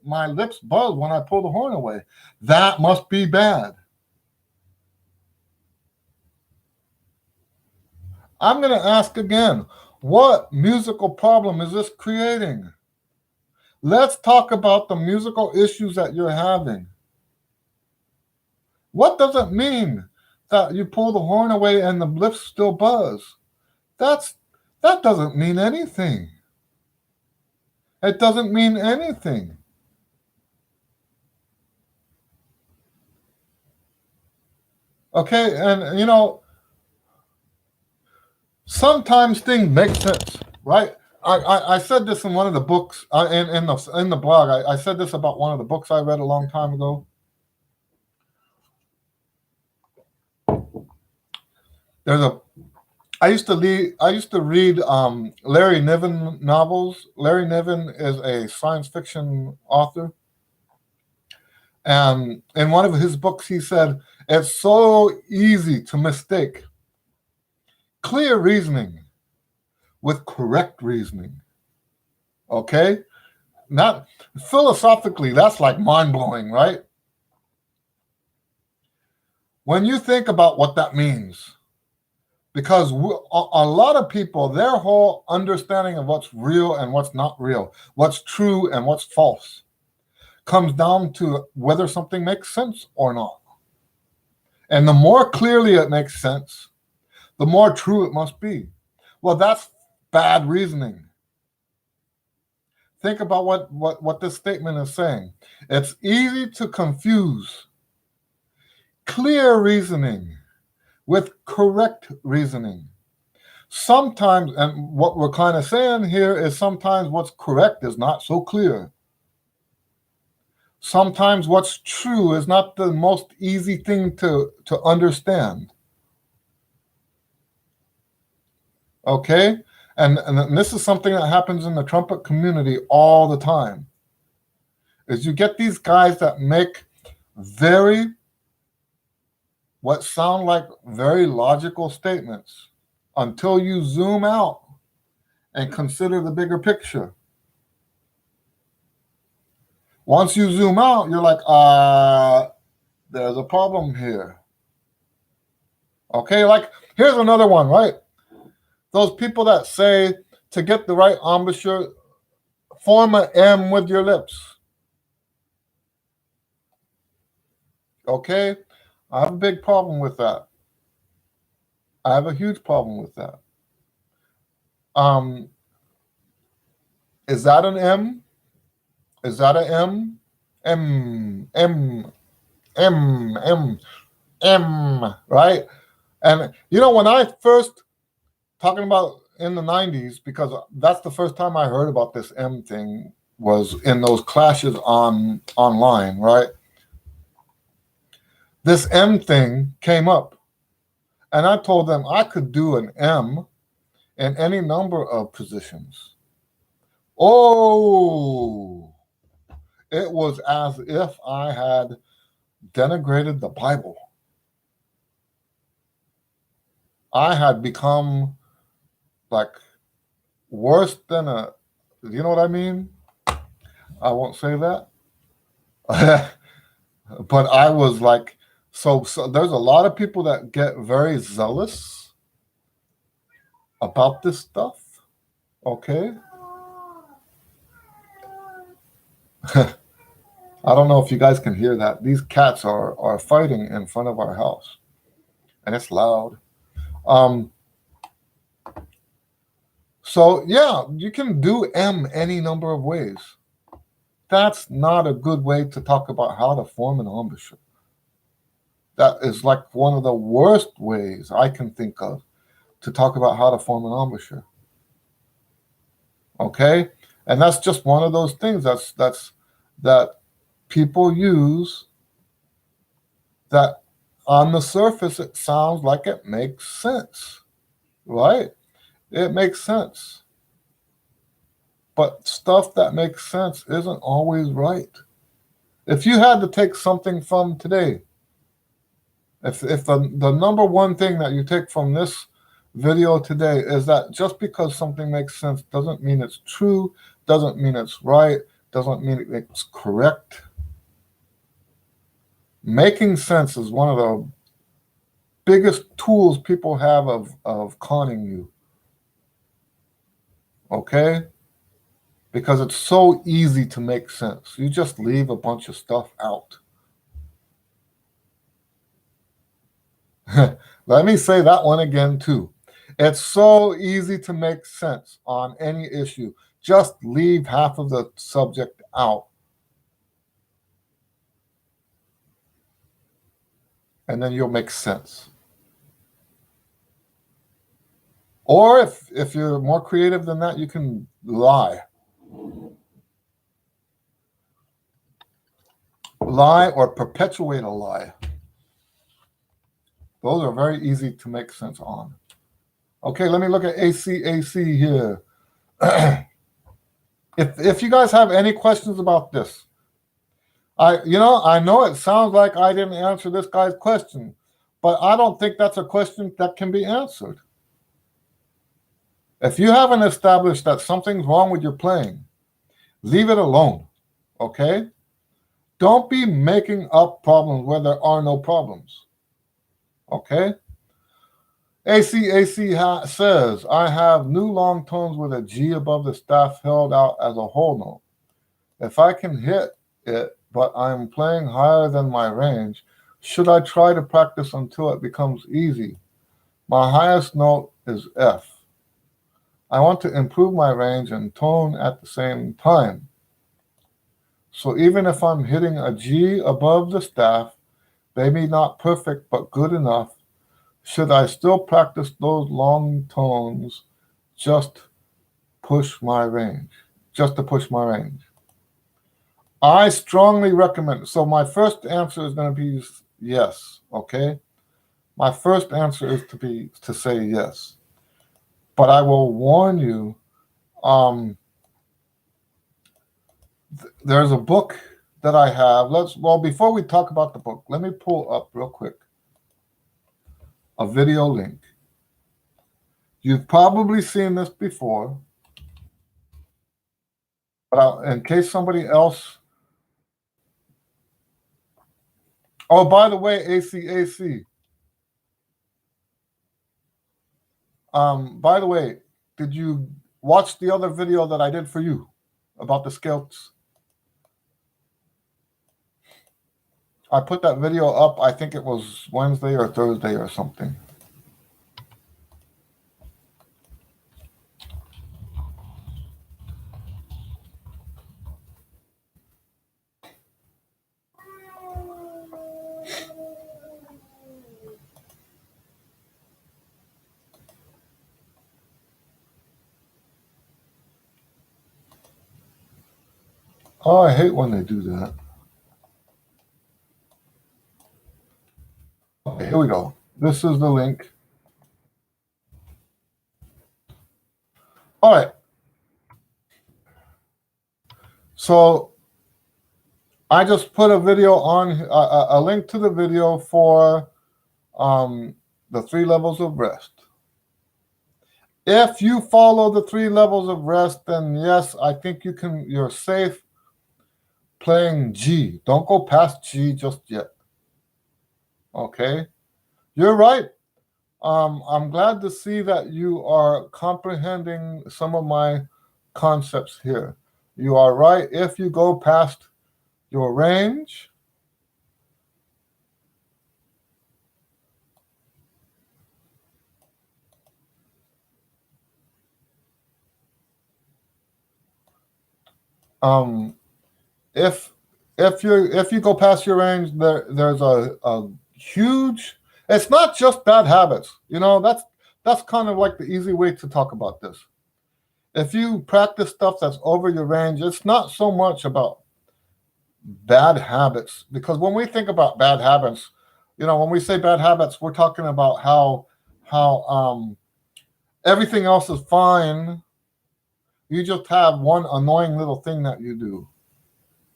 my lips buzz when I pull the horn away. That must be bad." I'm going to ask again, what musical problem is this creating? Let's talk about the musical issues that you're having. What does it mean that you pull the horn away and the lips still buzz? That doesn't mean anything. It doesn't mean anything. Okay, and sometimes things make sense, right? I said this in one of the books in the blog. I said this about one of the books I read a long time ago. I used to read Larry Niven novels. Larry Niven is a science fiction author, and in one of his books, he said it's so easy to mistake clear reasoning with correct reasoning. Okay, not philosophically, that's like mind blowing, right? When you think about what that means, because a lot of people, their whole understanding of what's real and what's not real, what's true and what's false, comes down to whether something makes sense or not. And the more clearly it makes sense, the more true it must be. Well, that's bad reasoning. Think about what this statement is saying. It's easy to confuse clear reasoning with correct reasoning. Sometimes, and what we're kind of saying here is sometimes what's correct is not so clear. Sometimes what's true is not the most easy thing to understand. Okay? And this is something that happens in the trumpet community all the time. Is you get these guys that make what sound like very logical statements until you zoom out and consider the bigger picture. Once you zoom out, you're like, there's a problem here. Okay, like here's another one, right? Those people that say to get the right embouchure, form an M with your lips. Okay, I have a big problem with that. I have a huge problem with that. Is that an M? Is that an M? M, M, M, M, M, right? And when I first talking about in the 90s, because that's the first time I heard about this M thing, was in those clashes online, right? This M thing came up, and I told them I could do an M in any number of positions. Oh, it was as if I had denigrated the Bible. I had become like worse than you know what I mean? I won't say that. But I was like, so there's a lot of people that get very zealous about this stuff. Okay. I don't know if you guys can hear that. These cats are fighting in front of our house, and it's loud. So yeah, you can do M any number of ways. That's not a good way to talk about how to form an embouchure. That is like one of the worst ways I can think of to talk about how to form an embouchure. Okay, and that's just one of those things that people use. That on the surface it sounds like it makes sense, right? It makes sense. But stuff that makes sense isn't always right. If you had to take something from today, if the number one thing that you take from this video today is that just because something makes sense doesn't mean it's true, doesn't mean it's right, doesn't mean it's correct. Making sense is one of the biggest tools people have of conning you. Okay? Because it's so easy to make sense. You just leave a bunch of stuff out. Let me say that one again, too. It's so easy to make sense on any issue. Just leave half of the subject out, and then you'll make sense. Or if you're more creative than that, you can lie. Lie or perpetuate a lie. Those are very easy to make sense on. Okay, let me look at ACAC here. If you guys have any questions about this, I know it sounds like I didn't answer this guy's question, but I don't think that's a question that can be answered. If you haven't established that something's wrong with your playing, leave it alone, okay? Don't be making up problems where there are no problems, okay? ACAC says, I have new long tones with a G above the staff held out as a whole note. If I can hit it, but I'm playing higher than my range, should I try to practice until it becomes easy? My highest note is F. I want to improve my range and tone at the same time. So even if I'm hitting a G above the staff, maybe not perfect but good enough, should I still practice those long tones just to push my range? I strongly recommend. So my first answer is going to be yes, okay? My first answer is to say yes. But I will warn you, there's a book that I have. Before we talk about the book, let me pull up real quick a video link. You've probably seen this before, but in case somebody else. Oh, by the way, ACAC. By the way, did you watch the other video that I did for you about the scales? I put that video up, I think it was Wednesday or Thursday or something. Oh, I hate when they do that. Okay, here we go. This is the link. All right. So I just put a video on, a link to the video for the 3 levels of rest. If you follow the 3 levels of rest, then yes, I think you're safe playing G. Don't go past G just yet. Okay? You're right. I'm glad to see that you are comprehending some of my concepts here. You are right. If you go past your range, if you go past your range, there's a huge. It's not just bad habits. That's kind of like the easy way to talk about this. If you practice stuff that's over your range, it's not so much about bad habits, because when we think about bad habits, when we say bad habits, we're talking about how everything else is fine. You just have one annoying little thing that you do.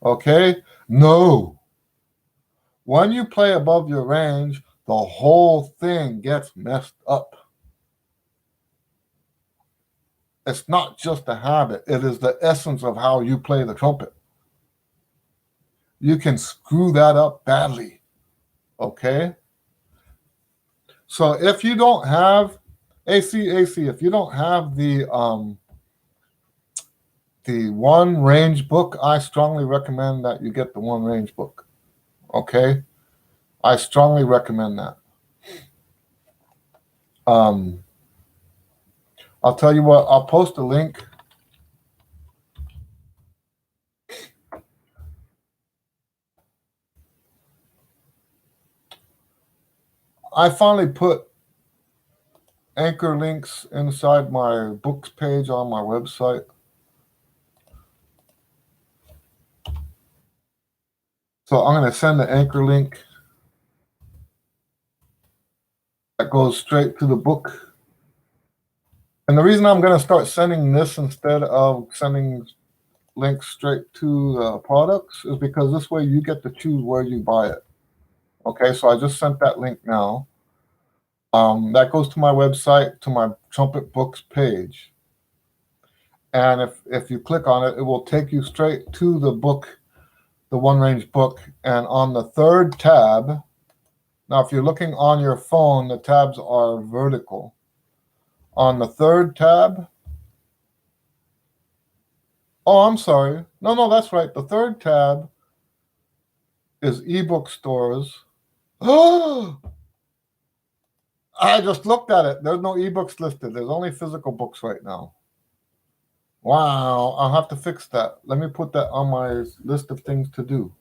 Okay? No. When you play above your range, the whole thing gets messed up. It's not just a habit. It is the essence of how you play the trumpet. You can screw that up badly. Okay? So if you don't have ACAC, if you don't have the one range book, I strongly recommend that you get the one range book. Okay? I strongly recommend that. I'll tell you what, I'll post a link. I finally put anchor links inside my books page on my website. So I'm going to send the anchor link that goes straight to the book. And the reason I'm going to start sending this instead of sending links straight to the products is because this way you get to choose where you buy it. Okay, so I just sent that link now. That goes to my website, to my Trumpet Books page. And if you click on it, it will take you straight to the book, the One Range book. And on the third tab, now if you're looking on your phone, the tabs are vertical. On the third tab, oh, I'm sorry. No, that's right. The third tab is ebook stores. Oh, I just looked at it. There's no ebooks listed. There's only physical books right now. Wow, I'll have to fix that. Let me put that on my list of things to do.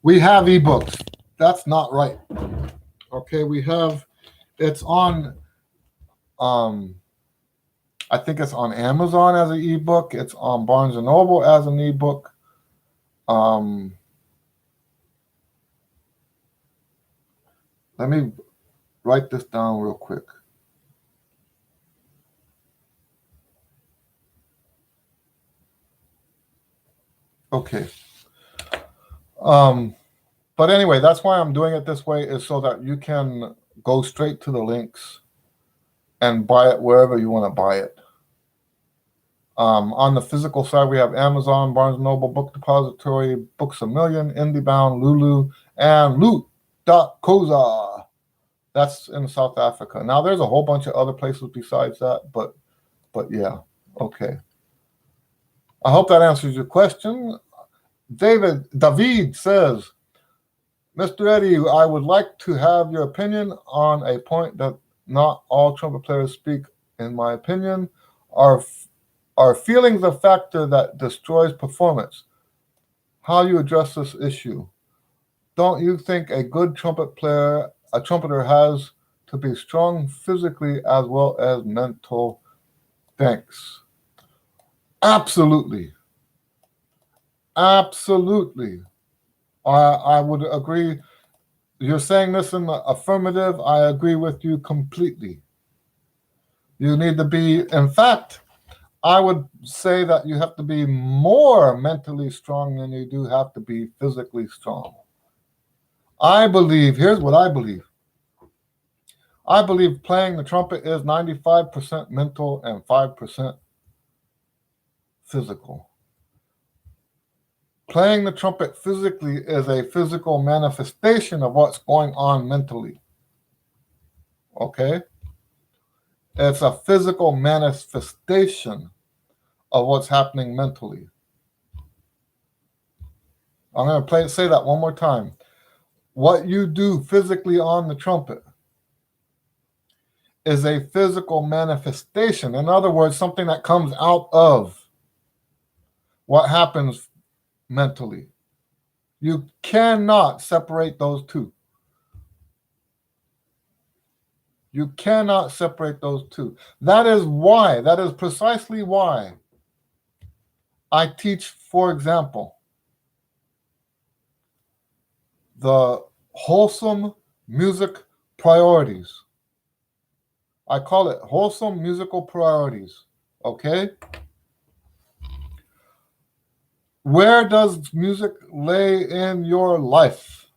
We have ebooks. That's not right. Okay, we have, it's on, I think it's on Amazon as an ebook. It's on Barnes & Noble as an ebook. Let me write this down real quick. Okay. But anyway, that's why I'm doing it this way, is so that you can go straight to the links and buy it wherever you want to buy it. On the physical side, we have Amazon, Barnes & Noble, Book Depository, Books A Million, IndieBound, Lulu, and Loot.coza. That's in South Africa. Now, there's a whole bunch of other places besides that, but yeah, okay. I hope that answers your question. David says, Mr. Eddie, I would like to have your opinion on a point that not all trumpet players speak, in my opinion. Are feelings a factor that destroys performance? How you address this issue? Don't you think a good trumpeter has to be strong physically as well as mental? Thanks. Absolutely. Absolutely. I would agree. You're saying this in the affirmative. I agree with you completely. You need to be, in fact, I would say that you have to be more mentally strong than you do have to be physically strong. I believe, here's what I believe. I believe playing the trumpet is 95% mental and 5% physical. Playing the trumpet physically is a physical manifestation of what's going on mentally. Okay? It's a physical manifestation of what's happening mentally. I'm going to say that one more time. What you do physically on the trumpet is a physical manifestation. In other words, something that comes out of what happens mentally. You cannot separate those two. You cannot separate those two. That is precisely why I teach, for example, the wholesome music priorities. I call it wholesome musical priorities. Okay? Where does music lay in your life?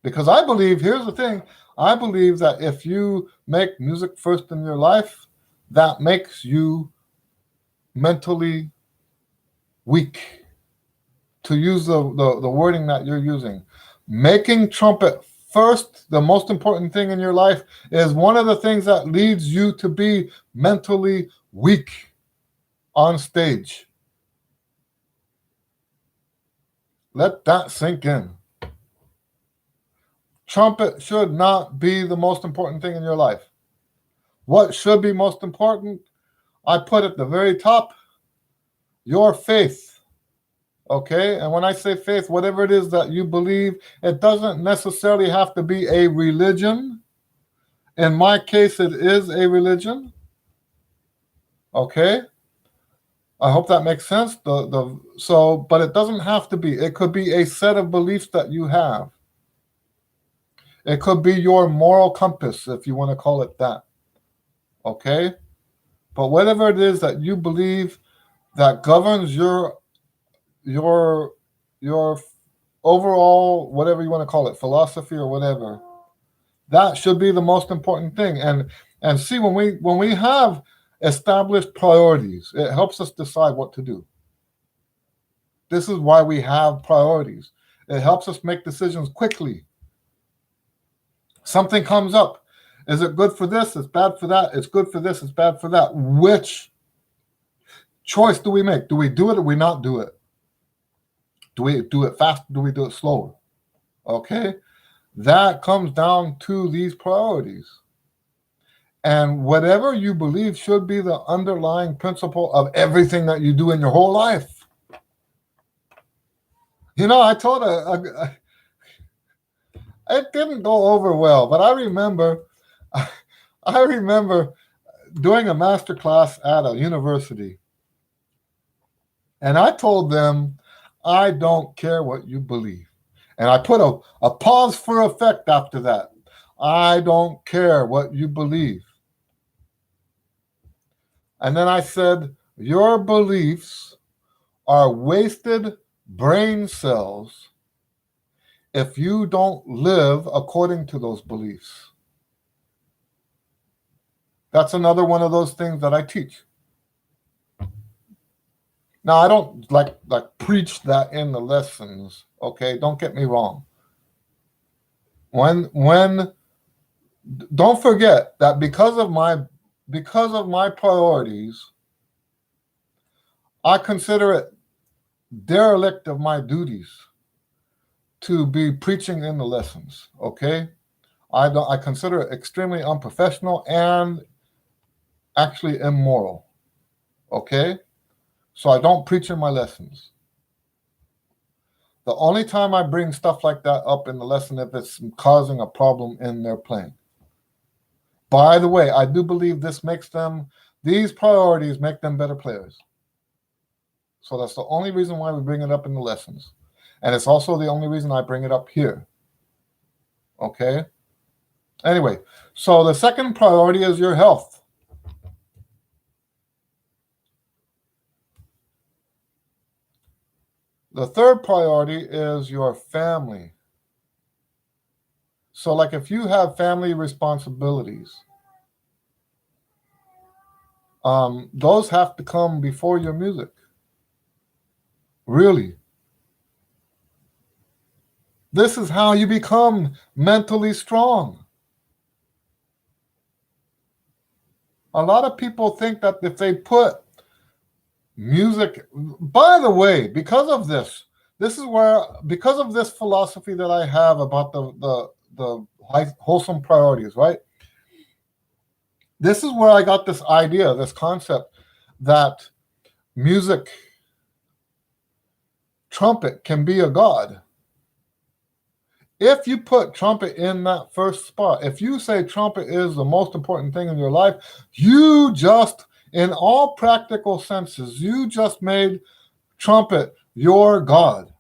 Because I believe, here's the thing, I believe that if you make music first in your life, that makes you mentally weak, to use the wording that you're using. Making trumpet first, the most important thing in your life, is one of the things that leads you to be mentally weak on stage. Let that sink in. Trumpet should not be the most important thing in your life. What should be most important? I put at the very top, your faith. Okay? And when I say faith, whatever it is that you believe, it doesn't necessarily have to be a religion. In my case, it is a religion. Okay? I hope that makes sense. But it doesn't have to be. It could be a set of beliefs that you have. It could be your moral compass, if you want to call it that. Okay? But whatever it is that you believe that governs your overall, whatever you want to call it, philosophy or whatever, that should be the most important thing. And see, when we have established priorities, it helps us decide what to do. This is why we have priorities. It helps us make decisions quickly. Something comes up. Is it good for this? It's bad for that. It's good for this. It's bad for that. Which choice do we make? Do we do it or we not do it? Do we do it fast? Do we do it slower? Okay? That comes down to these priorities. And whatever you believe should be the underlying principle of everything that you do in your whole life. You know, I told it didn't go over well, but I remember doing a master class at a university. And I told them, I don't care what you believe. And I put a pause for effect after that. I don't care what you believe. And then I said, your beliefs are wasted brain cells if you don't live according to those beliefs. That's another one of those things that I teach. Now, I don't like preach that in the lessons, okay? Don't get me wrong. Don't forget that because of my priorities, I consider it derelict of my duties to be preaching in the lessons, okay? I consider it extremely unprofessional and actually immoral, okay? So I don't preach in my lessons. The only time I bring stuff like that up in the lesson if it's causing a problem in their playing. By the way, I do believe these priorities make them better players. So that's the only reason why we bring it up in the lessons. And it's also the only reason I bring it up here. Okay? Anyway, so the second priority is your health. The third priority is your family. So like if you have family responsibilities, those have to come before your music. Really. This is how you become mentally strong. A lot of people think that if they put music, by the way, because of this philosophy that I have about the wholesome priorities, right? This is where I got this idea, this concept that music, trumpet can be a god. If you put trumpet in that first spot, if you say trumpet is the most important thing in your life, you just, in all practical senses, you just made trumpet your god.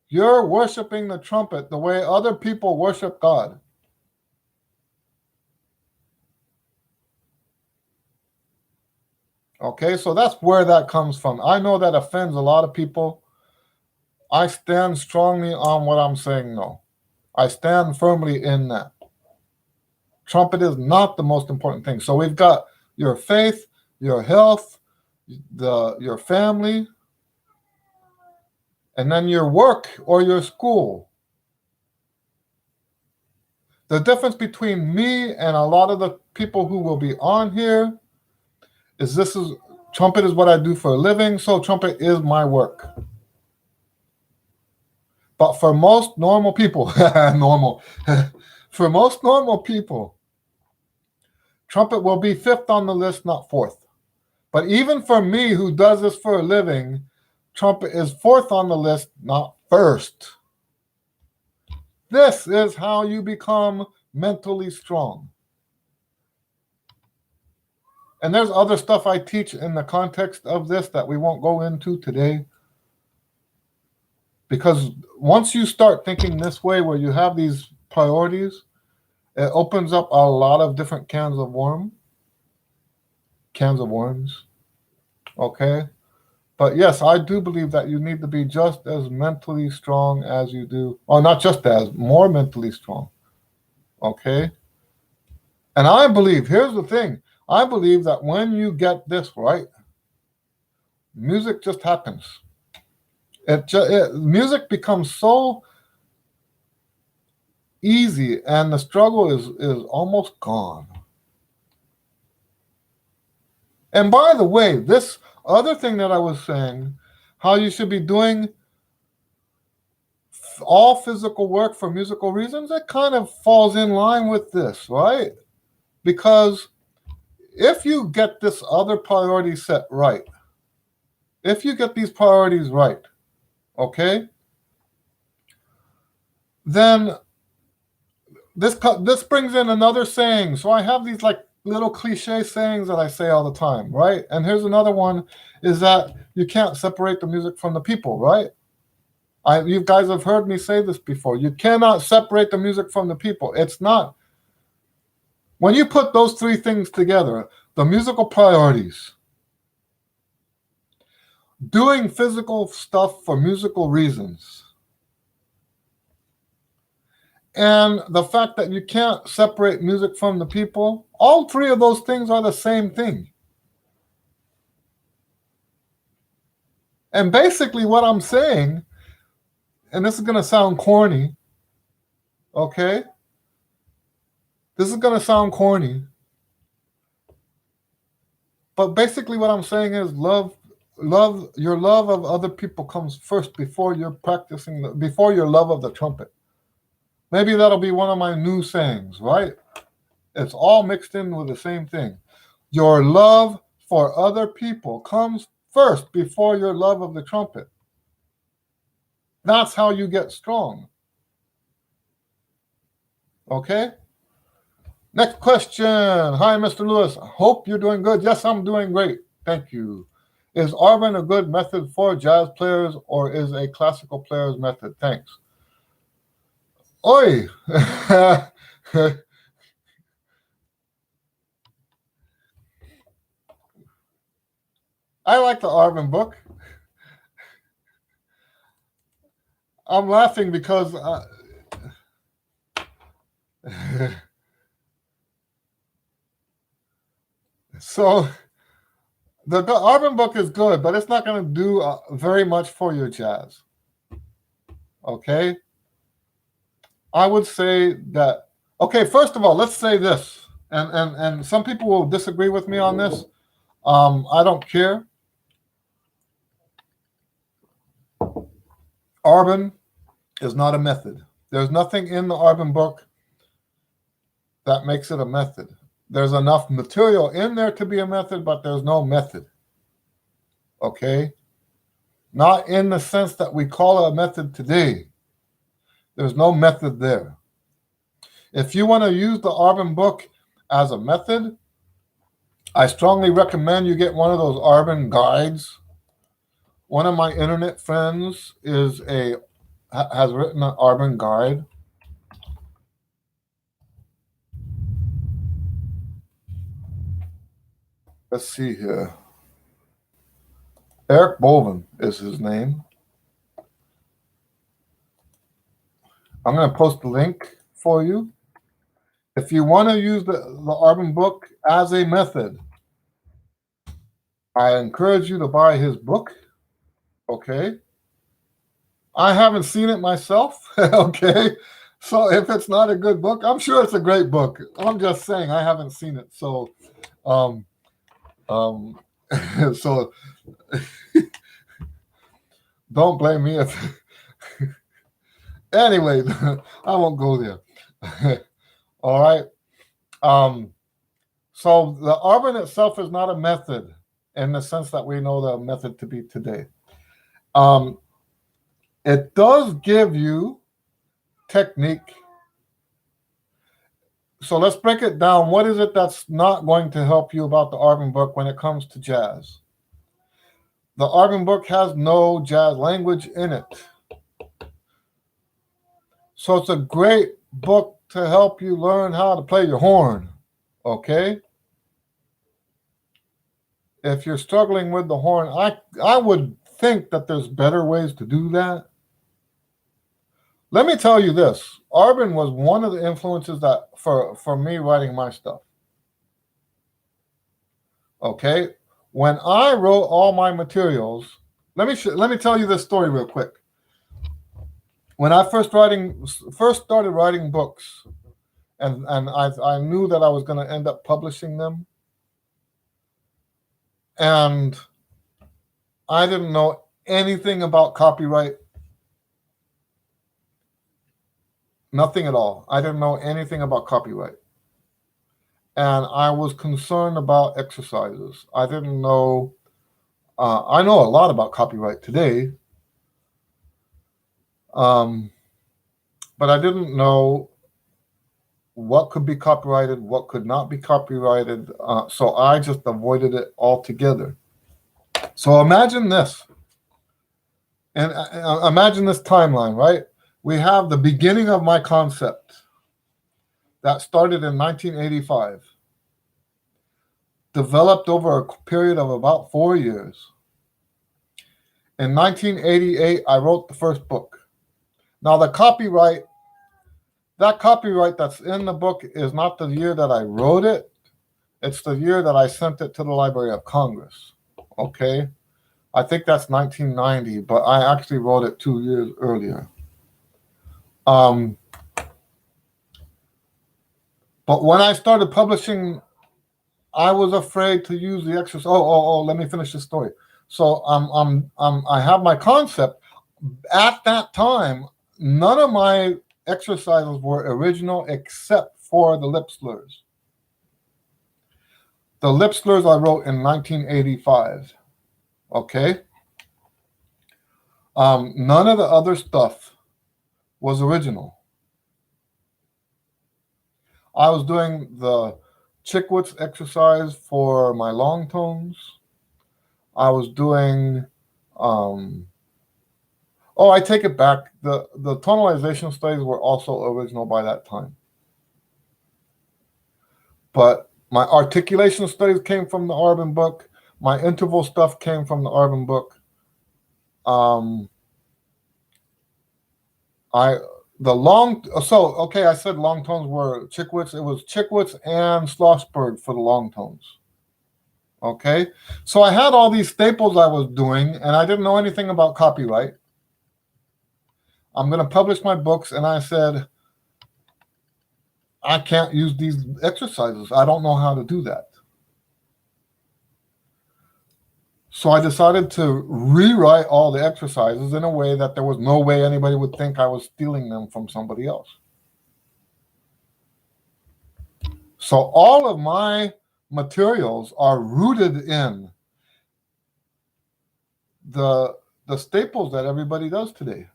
You're worshiping the trumpet the way other people worship God. Okay, so that's where that comes from. I know that offends a lot of people. I stand strongly on what I'm saying, though. I stand firmly in that. Trumpet is not the most important thing. So we've got your faith, your health, your family, and then your work or your school. The difference between me and a lot of the people who will be on here is trumpet is what I do for a living, so trumpet is my work. But for most normal people, for most normal people, Trumpet will be fifth on the list, not fourth. But even for me, who does this for a living, Trumpet is fourth on the list, not first. This is how you become mentally strong. And there's other stuff I teach in the context of this that we won't go into today. Because once you start thinking this way, where you have these priorities, it opens up a lot of different cans of worms. Okay? But yes, I do believe that you need to be just as mentally strong as you do, or not just as, more mentally strong. Okay? And I believe, here's the thing, I believe that when you get this right, music just happens. Music becomes so easy, and the struggle is almost gone. And by the way, this other thing that I was saying, how you should be doing all physical work for musical reasons, it kind of falls in line with this, right? Because if you get this other priority set right, if you get these priorities right, okay, then this brings in another saying. So I have these like little cliche sayings that I say all the time, right? And here's another one, is that you can't separate the music from the people, right? You guys have heard me say this before. You cannot separate the music from the people. It's not. When you put those three things together, the musical priorities, doing physical stuff for musical reasons, and the fact that you can't separate music from the people, all three of those things are the same thing. And basically what I'm saying, and this is going to sound corny, okay? This is going to sound corny. But basically what I'm saying is your love of other people comes first before you're before your love of the trumpet. Maybe that'll be one of my new sayings, right? It's all mixed in with the same thing. Your love for other people comes first before your love of the trumpet. That's how you get strong. Okay? Next question. Hi, Mr. Lewis. Hope you're doing good. Yes, I'm doing great. Thank you. Is Arvin a good method for jazz players, or is a classical player's method? Thanks. Oi! I like the Arvin book. I'm laughing because so the Arvin book is good, but it's not going to do very much for your jazz. Okay? I would say that, okay, first of all, let's say this, and some people will disagree with me on this. I don't care. Arvin is not a method. There's nothing in the Arvin book that makes it a method. There's enough material in there to be a method, but there's no method. Okay? Not in the sense that we call it a method today. There's no method there. If you want to use the Arvin book as a method, I strongly recommend you get one of those Arvin guides. One of my internet friends has written an Arvin guide. Let's see here. Eric Bolvin is his name. I'm going to post the link for you. If you want to use the Arvin book as a method, I encourage you to buy his book. Okay? I haven't seen it myself. Okay? So if it's not a good book, I'm sure it's a great book. I'm just saying I haven't seen it. So, so don't blame me if Anyway, I won't go there. All right. Um, so the arbin itself is not a method in the sense that we know the method to be today. Um, it does give you technique. So let's break it down. What is it that's not going to help you about the arbin book when it comes to jazz? The arbin book has no jazz language in it. So it's a great book to help you learn how to play your horn, okay? If you're struggling with the horn, I would think that there's better ways to do that. Let me tell you this. Arbin was one of the influences that for me writing my stuff. Okay? When I wrote all my materials, let me tell you this story real quick. When I first started writing books, and I knew that I was going to end up publishing them, and I didn't know anything about copyright. Nothing at all. I didn't know anything about copyright. And I was concerned about exercises. I didn't know, I know a lot about copyright today, but I didn't know what could be copyrighted, what could not be copyrighted. So I just avoided it altogether. So imagine this. And imagine this timeline, right? We have the beginning of my concept that started in 1985, developed over a period of about 4 years. In 1988, I wrote the first book. Now, that copyright that's in the book is not the year that I wrote it. It's the year that I sent it to the Library of Congress. Okay? I think that's 1990, but I actually wrote it 2 years earlier. But when I started publishing, I was afraid to use the exercise. Let me finish the story. So I have my concept. At that time, none of my exercises were original except for the lip slurs. The lip slurs I wrote in 1985. Okay? None of the other stuff was original. I was doing the Chickwitz exercise for my long tones. I was doing, I take it back. The tonalization studies were also original by that time. But my articulation studies came from the Arbin book. My interval stuff came from the Arbin book. I said long tones were Chickwitz. It was Chickwitz and Schlossberg for the long tones. Okay, so I had all these staples I was doing, and I didn't know anything about copyright. I'm going to publish my books, and I said, I can't use these exercises. I don't know how to do that. So I decided to rewrite all the exercises in a way that there was no way anybody would think I was stealing them from somebody else. So all of my materials are rooted in the staples that everybody does today.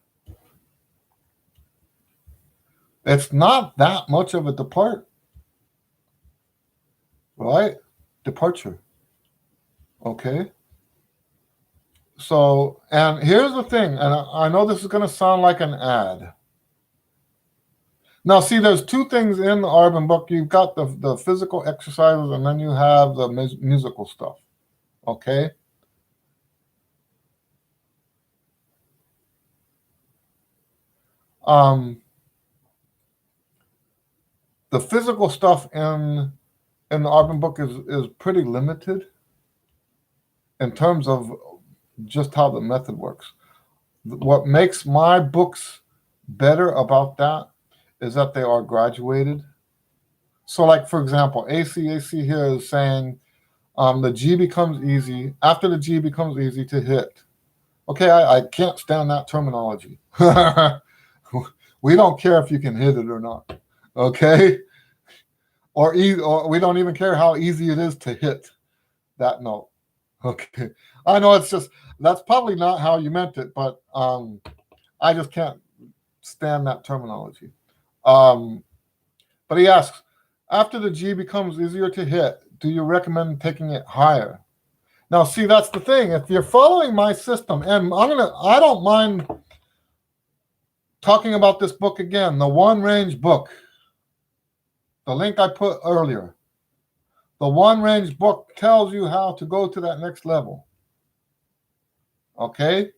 It's not that much of a departure. Okay. So, and here's the thing, and I know this is going to sound like an ad. Now, see, there's two things in the Arbin book. You've got the physical exercises, and then you have the musical stuff. Okay? The physical stuff in the Arbin book is pretty limited in terms of just how the method works. What makes my books better about that is that they are graduated. So, like, for example, ACAC here is saying the G becomes easy. After the G becomes easy to hit. Okay, I can't stand that terminology. We don't care if you can hit it or not. Okay? Or we don't even care how easy it is to hit that note. Okay. I know it's just, that's probably not how you meant it, but I just can't stand that terminology. But he asks, after the G becomes easier to hit, do you recommend taking it higher? Now, see, that's the thing. If you're following my system, and I don't mind talking about this book again, the One Range book, the link I put earlier. The One Range book tells you how to go to that next level. Okay?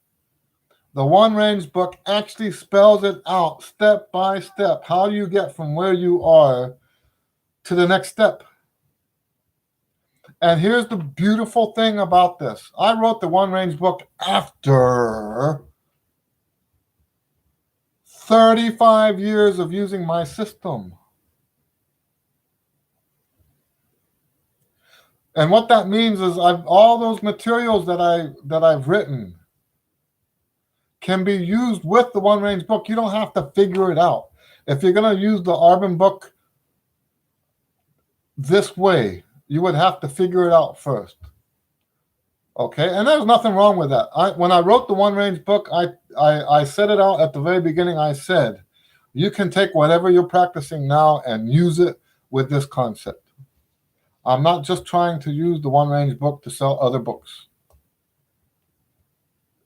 The One Range book actually spells it out step by step. How do you get from where you are to the next step? And here's the beautiful thing about this. I wrote the One Range book after 35 years of using my system. And what that means is all those materials that I've written can be used with the One Range book. You don't have to figure it out. If you're going to use the Arbin book this way, you would have to figure it out first. Okay, and there's nothing wrong with that. When I wrote the One Range book, I set it out at the very beginning. I said, you can take whatever you're practicing now and use it with this concept. I'm not just trying to use the One Range book to sell other books.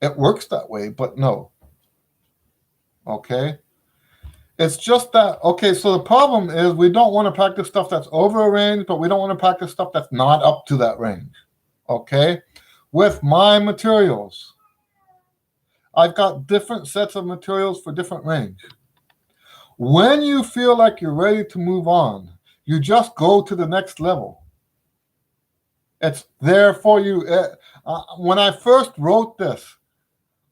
It works that way, but no. Okay? It's just that, okay, so the problem is we don't want to practice stuff that's over a range, but we don't want to practice stuff that's not up to that range. Okay? With my materials, I've got different sets of materials for different range. When you feel like you're ready to move on, you just go to the next level. It's there for you. When I first wrote this,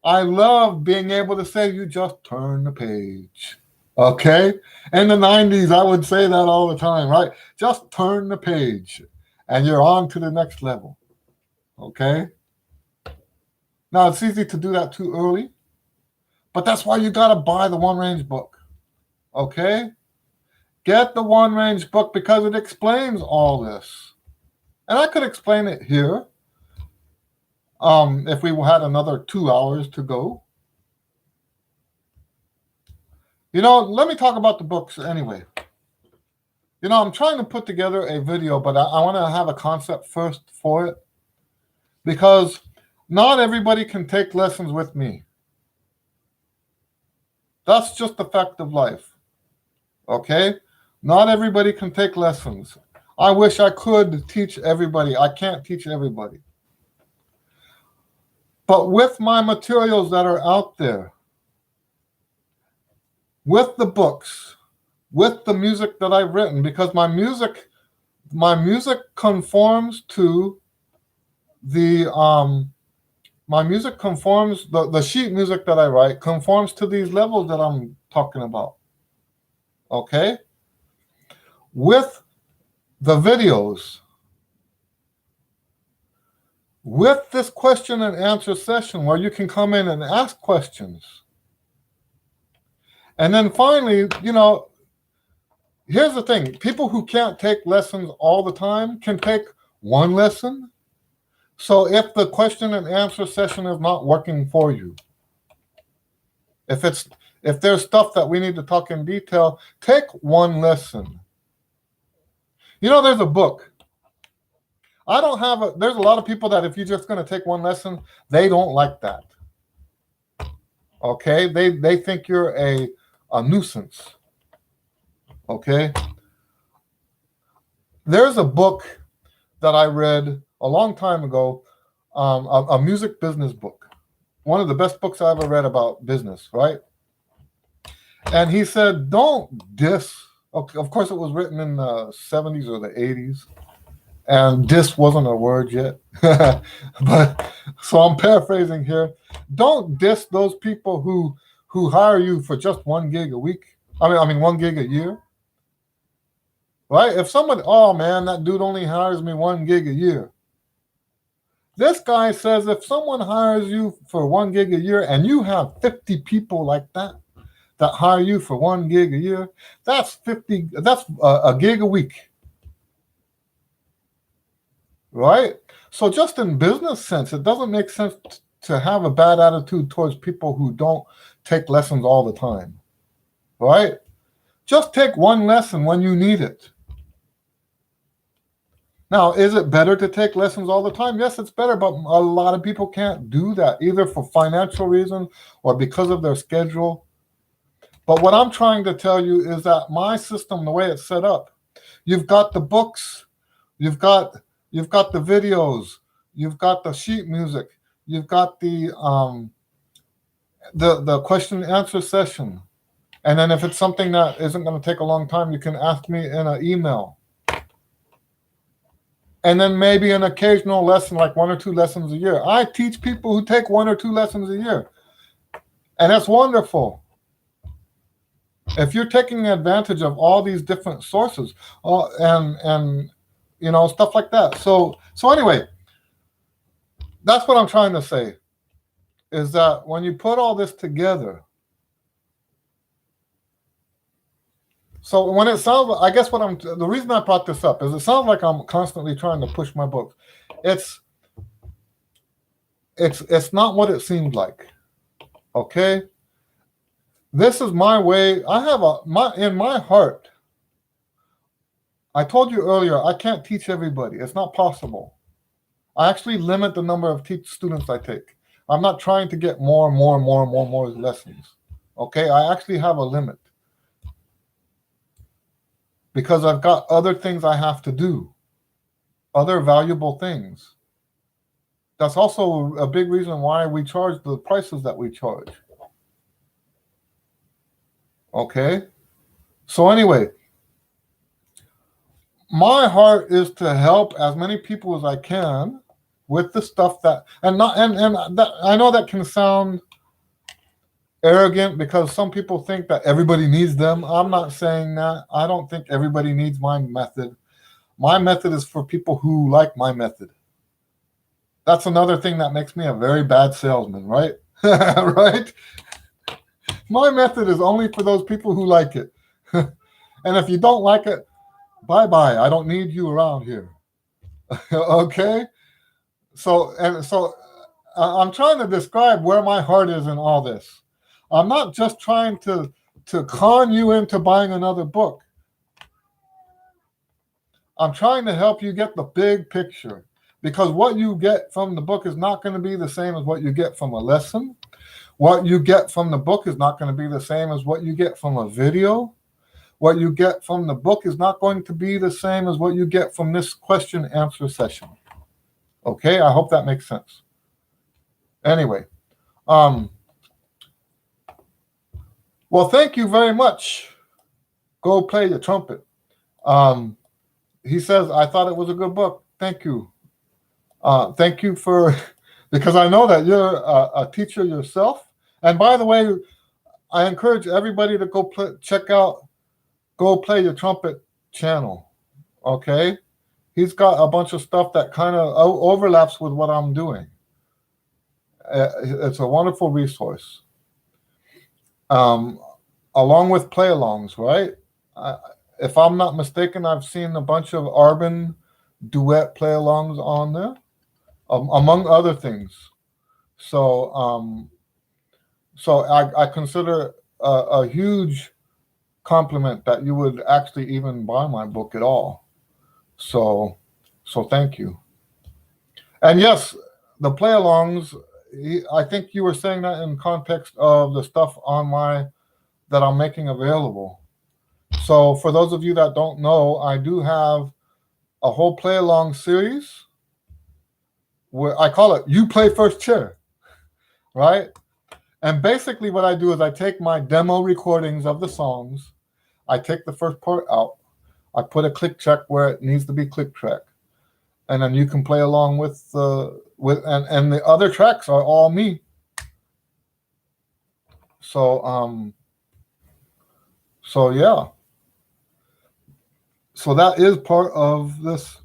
I loved being able to say, you just turn the page. Okay? In the 90s, I would say that all the time, right? Just turn the page, and you're on to the next level. Okay? Now, it's easy to do that too early, but that's why you got to buy the One Range book. Okay? Get the One Range book because it explains all this. And I could explain it here if we had another 2 hours to go. Let me talk about the books anyway. I'm trying to put together a video, but I want to have a concept first for it because not everybody can take lessons with me. That's just the fact of life. Okay? Not everybody can take lessons. I wish I could teach everybody. I can't teach everybody. But with my materials that are out there, with the books, with the music that I've written, because my music conforms to the the sheet music that I write conforms to these levels that I'm talking about. Okay? With the videos, with this question and answer session where you can come in and ask questions. And then finally, here's the thing. People who can't take lessons all the time can take one lesson. So if the question and answer session is not working for you, if there's stuff that we need to talk in detail, take one lesson. There's a book. There's a lot of people that if you're just going to take one lesson, they don't like that. Okay? They think you're a nuisance. Okay? There's a book that I read a long time ago, a music business book. One of the best books I ever read about business, right? And he said, don't diss. Of course, it was written in the 70s or the 80s. And diss wasn't a word yet. But so I'm paraphrasing here. Don't diss those people who hire you for just 1 gig a week. I mean 1 gig a year. Right? If somebody, oh man, that dude only hires me 1 gig a year. This guy says if someone hires you for 1 gig a year and you have 50 people like that, that hire you for 1 gig a year, that's a gig a week, right? So just in business sense, it doesn't make sense to have a bad attitude towards people who don't take lessons all the time, right? Just take one lesson when you need it. Now, is it better to take lessons all the time? Yes, it's better, but a lot of people can't do that, either for financial reasons or because of their schedule. But what I'm trying to tell you is that my system, the way it's set up, you've got the books, you've got the videos, you've got the sheet music, you've got the question and answer session. And then if it's something that isn't going to take a long time, you can ask me in an email. And then maybe an occasional lesson, like 1 or 2 lessons a year. I teach people who take 1 or 2 lessons a year. And that's wonderful. If you're taking advantage of all these different sources and stuff like that. So anyway, that's what I'm trying to say, is that when you put all this together, so when it sounds, I guess the reason I brought this up is it sounds like I'm constantly trying to push my books. It's not what it seems like. Okay? This is my way. I have in my heart. I told you earlier, I can't teach everybody. It's not possible. I actually limit the number of students I take. I'm not trying to get more lessons. Okay? I actually have a limit, because I've got other things I have to do, other valuable things. That's also a big reason why we charge the prices that we charge. Okay? So anyway, my heart is to help as many people as I can with the stuff that, and that, I know that can sound arrogant because some people think that everybody needs them. I'm not saying that. I don't think everybody needs my method. My method is for people who like my method. That's another thing that makes me a very bad salesman, right? Right? My method is only for those people who like it. And if you don't like it, bye-bye. I don't need you around here. Okay? So I'm trying to describe where my heart is in all this. I'm not just trying to con you into buying another book. I'm trying to help you get the big picture, because what you get from the book is not going to be the same as what you get from a lesson. What you get from the book is not going to be the same as what you get from a video. What you get from the book is not going to be the same as what you get from this question answer session. Okay, I hope that makes sense. Anyway, well, thank you very much. Go play the trumpet. He says, I thought it was a good book. Thank you. Thank you because I know that you're a teacher yourself. And by the way, I encourage everybody to go play your trumpet channel. Okay? He's got a bunch of stuff that kind of overlaps with what I'm doing. It's a wonderful resource. Along with play-alongs, right? If I'm not mistaken, I've seen a bunch of Arbin duet play-alongs on there, among other things. So I consider a huge compliment that you would actually even buy my book at all. So thank you. And yes, the play-alongs, I think you were saying that in context of the stuff that I'm making available. So for those of you that don't know, I do have a whole play-along series where I call it You Play First Chair, right? And basically what I do is I take my demo recordings of the songs, I take the first part out, I put a click track where it needs to be click track, and then you can play along with and the other tracks are all me. So yeah. So that is part of this.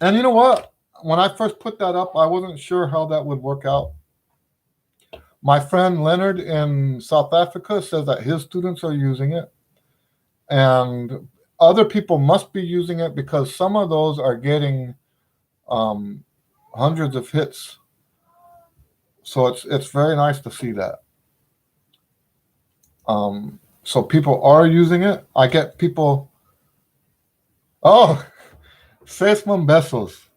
And you know what? When I first put that up, I wasn't sure how that would work out. My friend Leonard in South Africa says that his students are using it, and other people must be using it because some of those are getting hundreds of hits. So it's very nice to see that. So people are using it. I get people. Oh, seis besos.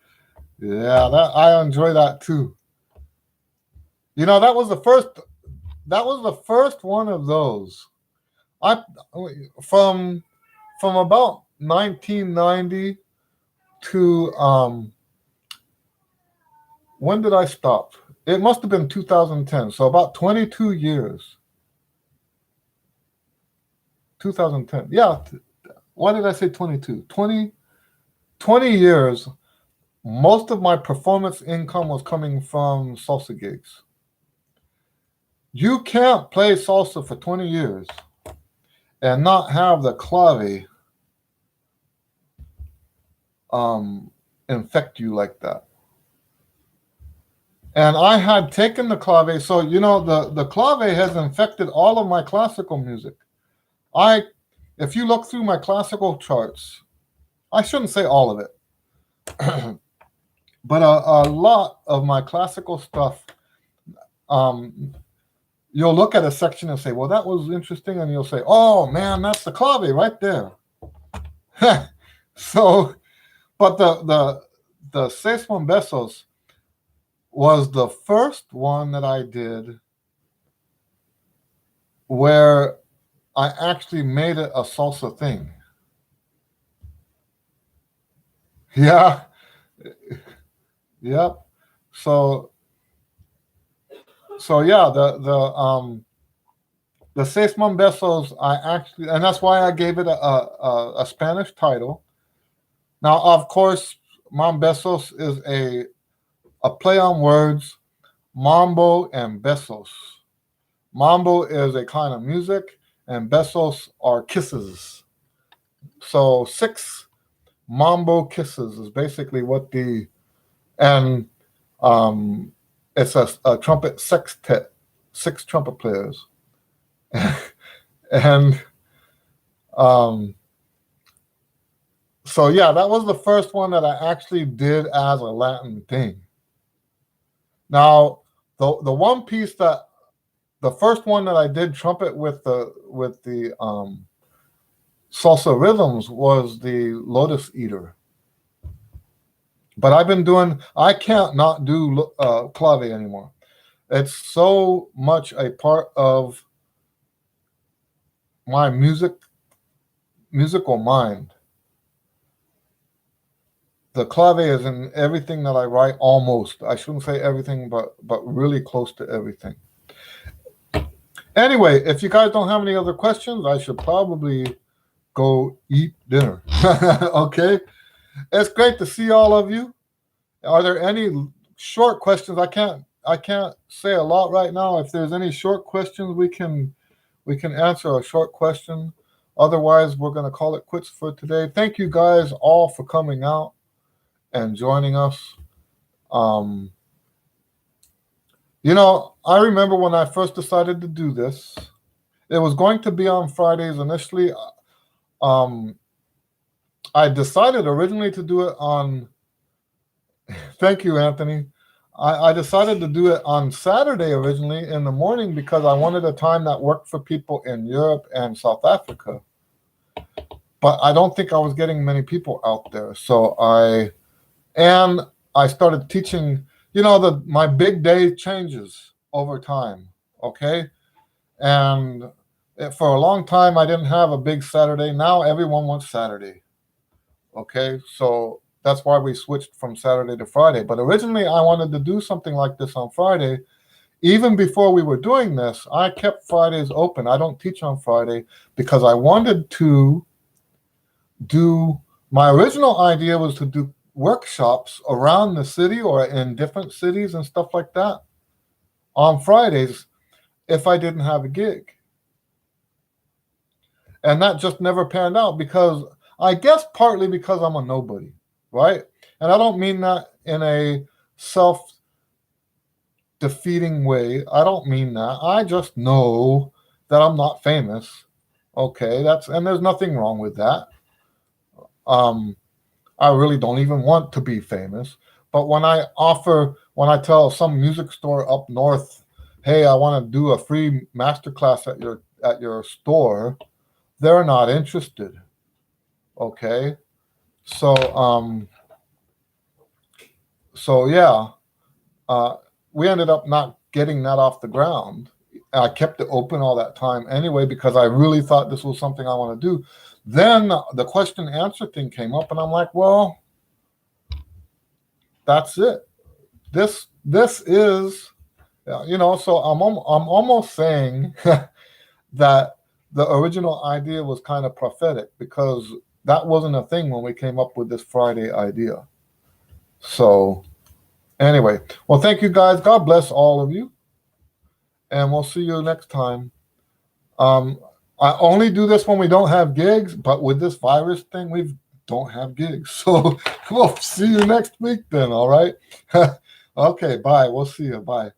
Yeah, that I enjoy that too. You know, that was the first. That was the first one of those. I from from about 1990 to when did I stop? It must have been 2010. So about 22 years. 2010. Yeah. Why did I say 22? 20 years. Most of my performance income was coming from salsa gigs. You can't play salsa for 20 years and not have the clave infect you like that. And I had taken the clave, so you know the clave has infected all of my classical music. If you look through my classical charts, I shouldn't say all of it, but a lot of my classical stuff, you'll look at a section and say, "Well, that was interesting," and you'll say, "Oh man, that's the clave right there." So, but the seis besos was the first one that I did where I actually made it a salsa thing. Yeah, yep. So yeah, the seis besos I actually, and that's why I gave it a Spanish title. Now, of course, Mambesos is a play on words, mambo and besos. Mambo is a kind of music, and besos are kisses. So 6 mambo kisses is basically what and it's a trumpet sextet, 6 trumpet players. And so yeah, that was the first one that I actually did as a Latin thing. Now, the one piece that the first one that I did trumpet with the salsa rhythms was the Lotus Eater. But I can't not do clave anymore. It's so much a part of my musical mind. The clave is in everything that I write, almost. I shouldn't say everything, but really close to everything. Anyway, if you guys don't have any other questions, I should probably go eat dinner. Okay? It's great to see all of you. Are there any short questions? I can't say a lot right now. If there's any short questions, we can answer a short question. Otherwise, we're going to call it quits for today. Thank you guys all for coming out and joining us. You know, I remember when I first decided to do this, it was going to be on Fridays initially. I decided originally to do it on, thank you, Anthony. I decided to do it on Saturday originally in the morning because I wanted a time that worked for people in Europe and South Africa. But I don't think I was getting many people out there. So I started teaching, you know, my big day changes over time, okay? And for a long time, I didn't have a big Saturday. Now everyone wants Saturday, okay? So that's why we switched from Saturday to Friday. But originally, I wanted to do something like this on Friday. Even before we were doing this, I kept Fridays open. I don't teach on Friday because I wanted to do, my original idea was to do workshops around the city or in different cities and stuff like that on Fridays if I didn't have a gig. And that just never panned out because I guess partly because I'm a nobody, right? And I don't mean that in a defeating way. I don't mean that. I just know that I'm not famous. Okay, and there's nothing wrong with that. I really don't even want to be famous. But when I tell some music store up north, hey, I want to do a free masterclass at your store, they're not interested. Okay, so yeah, we ended up not getting that off the ground. I kept it open all that time anyway because I really thought this was something I want to do. Then the question and answer thing came up, and I'm like, well, that's it. This is, So I'm almost saying that the original idea was kind of prophetic because that wasn't a thing when we came up with this Friday idea. So anyway, well, thank you guys. God bless all of you, and we'll see you next time. I only do this when we don't have gigs, but with this virus thing, we don't have gigs. So we'll see you next week then, all right? Okay, bye. We'll see you. Bye.